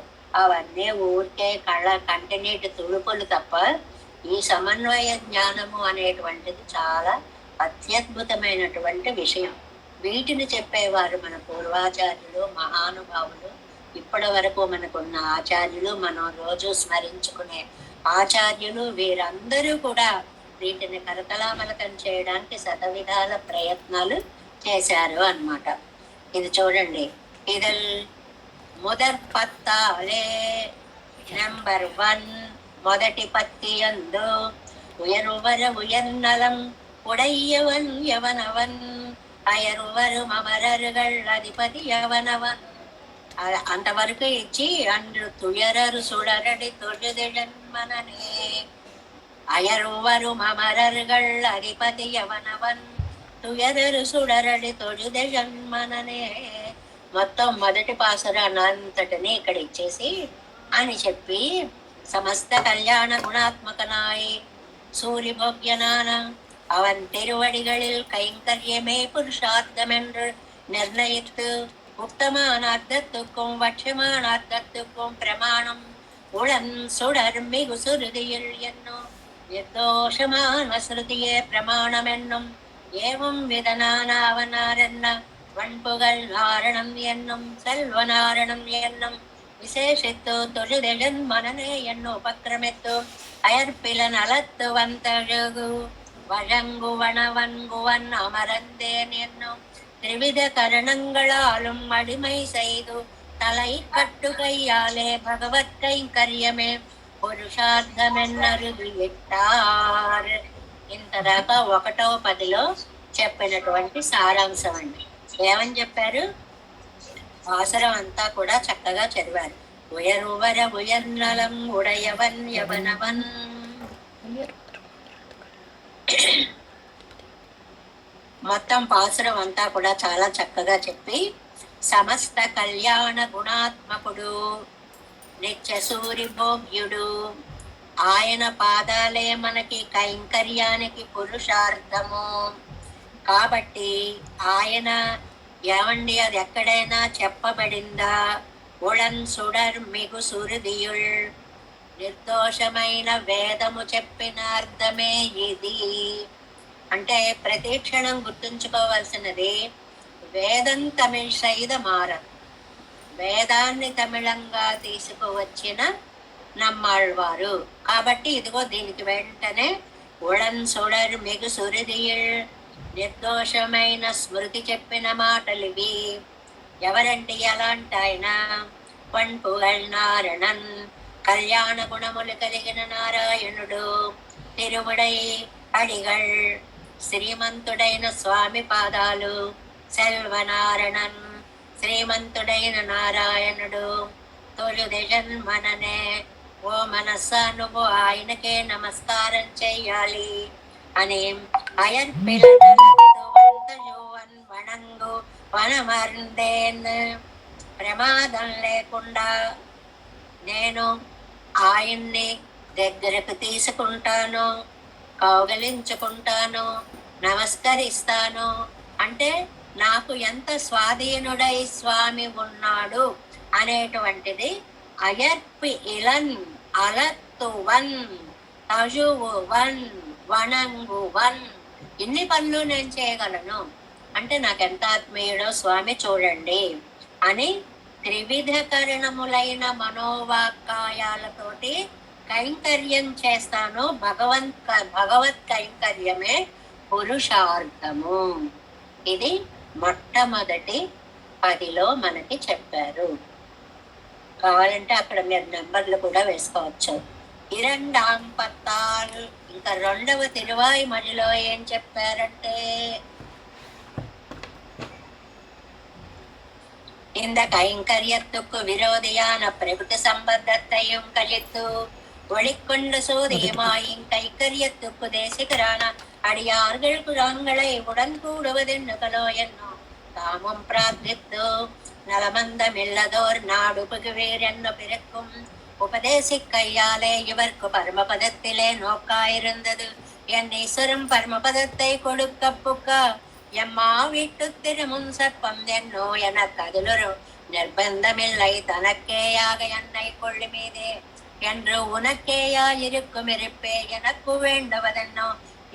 అవన్నీ ఊరికే కంటినీటి తుడుపులు తప్ప ఈ సమన్వయ జ్ఞానము అనేటువంటిది చాలా అత్యద్భుతమైనటువంటి విషయం. వీటిని చెప్పేవారు మన పూర్వాచార్యులు, మహానుభావులు. ఇప్పటి వరకు మనకున్న ఆచార్యులు, మనం రోజు స్మరించుకునే ఆచార్యులు, వీరందరూ కూడా వీటిని కరతలామలకం చేయడానికి శతవిధాల ప్రయత్నాలు చేశారు అన్నమాట. ఇది చూడండి, ఇది మొదర్పత్తాలే నెంబర్ 1 మొదటి పత్తి యందు ఉయరువర ఉయర్నలం ఉడయ్యవన్ యవనవన్ అయరువరు మమరరుగళ్ అధిపతి యవనవన్. అంతవరకు ఇచ్చి అండ్రు తుయరరు సుడరడి తొழுదిడన్మననే అయరువరు మమరరుగళ్ అధిపతి యవనవన్ తుయరరు సుడరడి తొழுదిడన్మననే. మొత్తం మొదటి పాసురాన్ని అంతటిని ఇక్కడ ఇచ్చేసి అని చెప్పి సమస్త కళ్యాణ குணாத்மகனாய் சூரிபோக்யனான அவன் திருவடிகளில் கைங்கரியமே புருஷார்த்தம் என்று நிர்ணயித்து உத்தமான அர்த்தத்துக்கும் வட்சமான அர்த்தத்துக்கும் பிரமாணம் உளன் சுடர் மிகு சுருதியில் என்னும் நிர்தோஷமான ஸ்ருதியே பிரமாணம் என்னும் ஏவம் விதனான அவனாரென்ன வன்புகள் நாரணம் என்னும் செல்வநாரணம் என்னும் விசேஷித்து தொழுதெழுன் மனனே என்னும் உபக்கிரமித்து அயற்பிலன் அலத்து வந்தழுகு வழங்குவனவன்குவன் அமரந்தேன் என்னும் திரிவித கரணங்களாலும் அடிமை செய்து தலை கட்டுகையாலே பகவத் கைங்கரியமே పురుషార్థమెన్నరుగు ఇట్టార్. ఇంతదాకా 1వ పదిలో చెప్పినటువంటి సారాంశం అండి. ఏమని చెప్పారు? అవసరం అంతా కూడా చక్కగా చదివారు. ఉయరువర ఉయర్నలం ఉడయవన్ యవనవన్. మొత్తం పాసురం అంతా కూడా చాలా చక్కగా చెప్పి సమస్త కళ్యాణ గుణాత్మకుడు, నిత్య సూరిభోగ్యుడు, ఆయన పాదాలే మనకి కైంకర్యానికి పురుషార్థము. కాబట్టి ఆయన ఏమండి అది ఎక్కడైనా చెప్పబడిందా? ఉళన్ సుడర్ మిగు సురుదియుల్, నిర్దోషమైన వేదము చెప్పిన అర్థమే ఇది. అంటే ప్రతి క్షణం గుర్తుంచుకోవాల్సినది, వేదం తమిళ్ సైద మారం, వేదాన్ని తమిళంగా తీసుకువచ్చిన నమ్మాళ్వారు. కాబట్టి ఇదిగో దీనికి వెంటనే ఉళన్ సుడర్ మిగు సురుదియుల్, నిర్దోషమైన స్మృతి చెప్పిన మాటలివి. ఎవరంటే ఎలాంటి ఆయన? వన్పుగళ్ నారణన్, కళ్యాణ గుణములు కలిగిన నారాయణుడు. తిరుముడై అడిగళ్, శ్రీమంతుడైన స్వామి పాదాలు. సెల్వనారణన్, శ్రీమంతుడైన నారాయణుడు. తొలుదెజన్ మననే, ఓ మనస్సా నువ్వు ఆయనకే నమస్కారం చెయ్యాలి అని అయర్పిలన్ వణంగు వనమర్ందేన్. ప్రమాదం లేకుండా నేను ఆయన్ని దగ్గరకు తీసుకుంటాను, కౌగలించుకుంటాను, నమస్కరిస్తాను. అంటే నాకు ఎంత స్వాధీనుడై స్వామి ఉన్నాడు అనేటువంటిది అయర్పి ఇలన్ అలత్తువన్ తజువువన్ వణంగువన్. ఇన్ని పనులు నేను చేయగలను అంటే నాకెంత ఆత్మీయుడో స్వామి చూడండి అని త్రివిధ కరణములైన మనోవాక్కాయాలతోటి కైంకర్యం చేస్తాను. భగవత్ కైంకర్యమే పురుషార్థము. ఇది మొట్టమొదటి 10లో మనకి చెప్పారు. కావాలంటే అక్కడ మీరు నెంబర్లు కూడా వేసుకోవచ్చు. 2ஆம் பத்தால் ఇంకా 2వ తిరువాయుమొழிలో ఏం చెప్పారంటే, இந்த கைங்கரியத்துக்கு விரோதியான பிரபுத்த சம்பந்தத்தையும் கழித்து ஒளிக்கொண்ட சோதியமாயின் கைக்கரியத்துக்கு தேசிகரான அடியார்கள் குரான்களை உடன் கூடுவதென்னுகளோ என்னோ தாமும் பிரார்த்தித்து நலமந்தமில்லதோர் நாடு புகுவீர் என்ன பிறக்கும் உபதேசி கையாலே இவர்க்கு பரமபதத்திலே நோக்காயிருந்தது என் ஈஸ்வரம் பரமபதத்தை கொடுக்க புக்க எம்மா வீட்டு திருமுன் சற்பம் என்னோ எனக்கு அதிலொரு நிர்பந்தமில்லை தனக்கேயாக என்னை கொள்ளுமீதே என்று உனக்கேயாயிருக்கும் இருப்பே எனக்கு வேண்டுவதென்னோ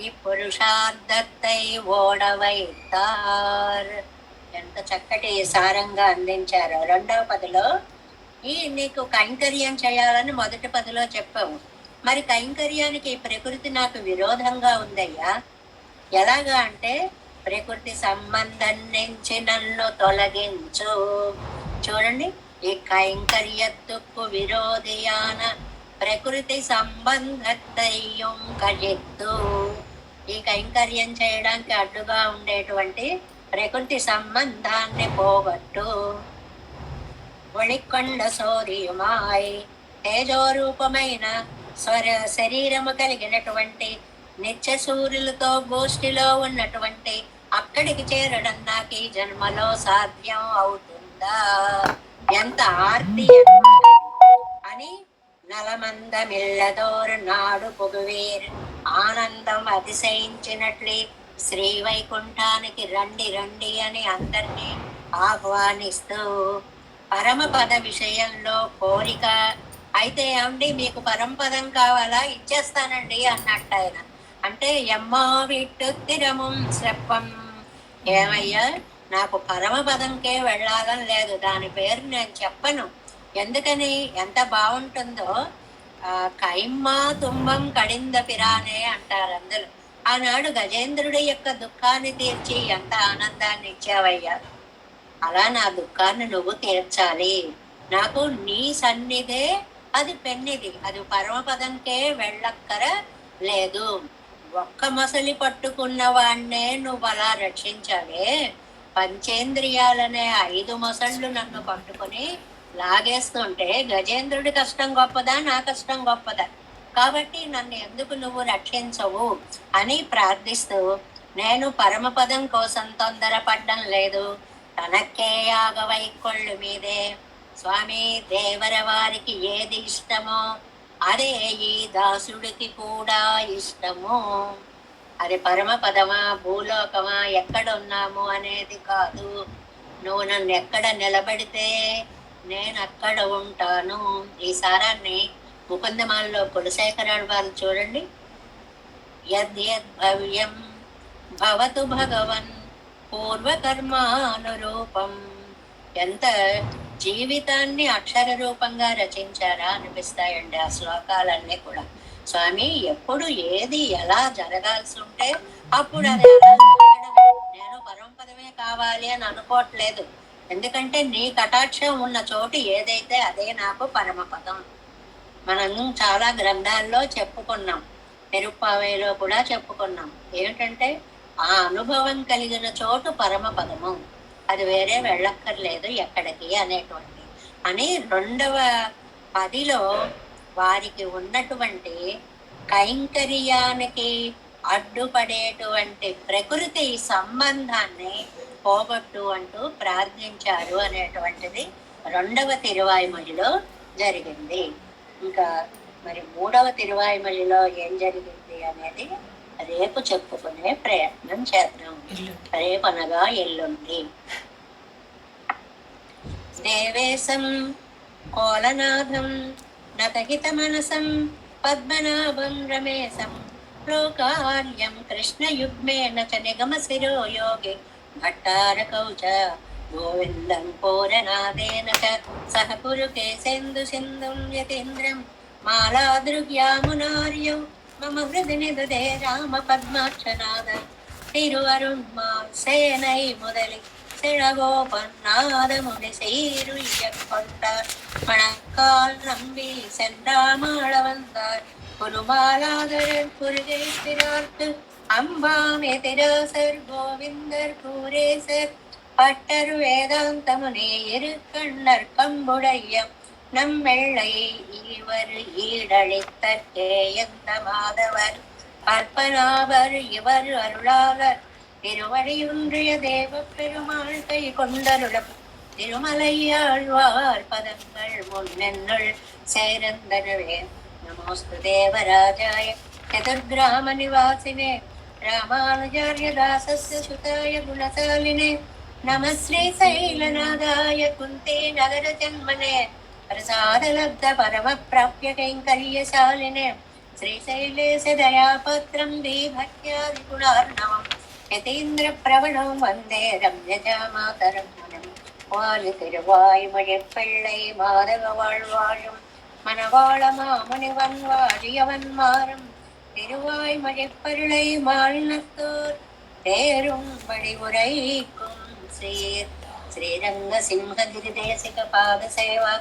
இப்புరుషార్థத்தை ఓడ వైతార్. ఎంత చక్కటి సారంగా అందించారు. రెండవ పదిలో నీకు కైంకర్యం చేయాలని మొదటి పదిలో చెప్పావు. మరి కైంకర్యానికి ప్రకృతి నాకు విరోధంగా ఉందయ్యా. ఎలాగా అంటే ప్రకృతి సంబంధం నుంచి నన్ను తొలగించు. చూడండి, ఈ కైంకర్యత్తుకు విరోధియాన ప్రకృతి సంబంధత్తయ్యం కజెత్తు. ఈ కైంకర్యం చేయడానికి అడ్డుగా ఉండేటువంటి ప్రకృతి సంబంధాన్ని పోగొట్టు. ఒళికొండ సోదియుమాయ్ తేజోరూపమైన శరీరము కలిగినటువంటి నిత్య సూర్యులతో గోష్ఠిలో ఉన్నటువంటి అక్కడికి చేరడం నాకు ఈ జన్మలో సాధ్యం అవుతుందా? ఎంత ఆర్తి అని నలమందమిల్లదోర్ నాడు పొగువేర్ ఆనందం అతిశయించినట్లే శ్రీ వైకుంఠానికి రండి రండి అని అందరినీ ఆహ్వానిస్తూ పరమపద విషయంలో కోరిక అయితే ఏమండి మీకు పరమపదం కావాలా, ఇచ్చేస్తానండి అన్నట్టు ఆయన. అంటే ఎమ్మో విట్టు తిరముం శ్రప్పం, ఏమయ్యా నాకు పరమపదంకే వెళ్ళాలని లేదు, దాని పేరు నేను చెప్పను. ఎందుకని? ఎంత బాగుంటుందో. కైమ్మా తుంబం కడింద పిరానే అంటారు అందరూ. ఆనాడు గజేంద్రుడి యొక్క దుఃఖాన్ని తీర్చి ఎంత ఆనందాన్ని ఇచ్చావయ్యా, అలా నా దుఃఖాన్ని నువ్వు తీర్చాలి. నాకు నీ సన్నిధే అది పెన్నిది, అది పరమపదంకే వెళ్ళక్కర లేదు. ఒక్క మొసలి పట్టుకున్న వాణ్ణే నువ్వు అలా రక్షించావే, పంచేంద్రియాలనే 5 మొసళ్ళు నన్ను పట్టుకుని లాగేస్తుంటే గజేంద్రుడి కష్టం గొప్పదా, నా కష్టం గొప్పదా? కాబట్టి నన్ను ఎందుకు నువ్వు రక్షించవు అని ప్రార్థిస్తూ, నేను పరమపదం కోసం తొందరపడ్డం లేదు, తనకే యాగవైకొళ్ళు మీదే. స్వామి దేవర వారికి ఏది ఇష్టమో అదే ఈ దాసుడికి కూడా ఇష్టము. అది పరమపదమా భూలోకమా ఎక్కడున్నాము అనేది కాదు. నువ్వు నన్ను ఎక్కడ నిలబడితే నేను అక్కడ ఉంటాను. ఈ సారాన్ని ముకుందమాలలో కులశేఖరాడు వారు చూడండి. యద్యద్భవ్యం భవతు భగవన్ పూర్వకర్మానురూపం. ఎంత జీవితాన్ని అక్షర రూపంగా రచించారా అనిపిస్తాయండి ఆ శ్లోకాలన్నీ కూడా. స్వామి ఎప్పుడు ఏది ఎలా జరగాల్సి ఉంటే అప్పుడు అది ఎలా జరగడమే. నేను పరమపదమే కావాలి అని అనుకోవట్లేదు, ఎందుకంటే నీ కటాక్షం ఉన్న చోటు ఏదైతే అదే నాకు పరమపదం. మనం చాలా గ్రంథాల్లో చెప్పుకున్నాం, తిరుప్పావైలో కూడా చెప్పుకున్నాం. ఏమిటంటే ఆ అనుభవం కలిగిన చోటు పరమపదము, అది వేరే వెళ్ళక్కర్లేదు ఎక్కడికి అనేటువంటి అని 2వ పదిలో వారికి ఉన్నటువంటి కైంకర్యానికి అడ్డుపడేటువంటి ప్రకృతి సంబంధాన్ని పోగొట్టు అంటూ ప్రార్థించారు అనేటువంటిది 2వ తిరువాయిమొழிలో జరిగింది. ఇంకా మరి 3వ తిరువాయిమొழிలో ఏం జరిగింది అనేది రేపు చెప్పుకునే ప్రయత్నం చేద్దాం. రేపు అనగా ఎల్లుండి. దేవేశం కోలనాథం నతహిత మనసం పద్మనాభం రమేశం లోకార్యం కృష్ణయుగ్మేన చ నిగమ శిరో యోగి భట్టారకౌ చ గోవిందం పూరనాదేన చ సహ పురుకేశేందు సింధుం యతీంద్రం మాలాదృగ్యామునార్యౌ మమ హృది నిదుదే రామ పద్మాక్షనాద తిరువరుణ్మాల్ సేనై முதலி சிழகோபன்னாதமுடி செய்ருய்யக் கொண்டார் மணக்கால் நம்பி சென்றாமாள வந்தார் குருமாலாதரர் குருகை திரார்த்து அம்பாமே திராசர் கோவிந்தர் கூரேசர் பட்டர் வேதாந்தமுனே இரு கண்ணர் கம்புடைய நம்மெள்ளை ஈவர் ஈடழித்தற்கே எந்த மாதவர் அற்பனாவர் இவர் அருளாளர் திருவடியுன்றிய தேவ பெருமாள் கை கொண்டருளும் திருமலையாழ்வார் பதங்கள் முன்னென்னுள் சேர்ந்தனவே. நமோஸ்து தேவராஜாய சதுர்கிராம நிவாசினே ராமானுஜார்ய தாசஸ்ய சுதாய குணசாலினே நம ஸ்ரீ சைலநாதாய குந்தே நகர ஜன்மனே பிரசாதலப்த பரம பிராப்ய கைங்கரியசாலினே श्रीशैलेश दयापत्रं दीभक्त्यादि गुणार्णवम् यतीन्द्र प्रवणं वन्दे रम्यजामातरं मुनिं वालि तिरुवायुमयिप्पिळ्ळै माधव वाழ்வாழும் மணவாள மாமுனிவன் வாழியவன் மாறும் திருவாய்மொழிப்பருளை மாநிலத்தோர் தேரும் வழிவுரைக்கும் சீர் ஸ்ரீரங்க சிம்ஹகிரி தேசிக பாத சேவா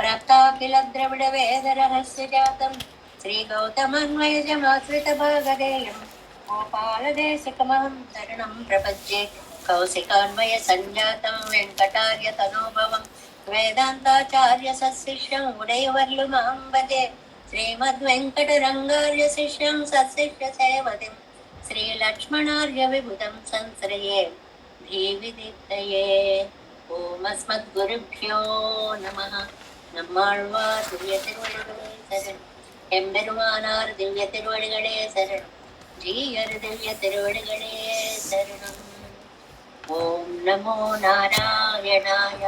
प्राप्ताखिल द्रविड वेद रहस्य जातम् श्री गौतमन्वयजमाश्रित भागधेयम् गोपालदेशिकमहं शरणं प्रपद्ये कौशिकान्वय सञ्जातं वेङ्कटार्य तनोभवम् वेदान्ताचार्य सशिष्यम् उडयवर्लुमहं भजे श्रीमद्वेङ्कटरङ्गार्य शिष्यं सशिष्य सेवतिं श्रीलक्ष्मणार्य विबुधं संश्रये धीविदीप्तये ओम अस्मद्गुरुभ्यो नमः. நம்மாழ்வார் திவ்ய திருவடிகளே சரணம். எம்பெருமானார் திவ்ய திருவடிகளே சரணம். ஜீயர் திவ்ய திருவடிகளே சரணம். ஓம் நமோ நாராயணாய.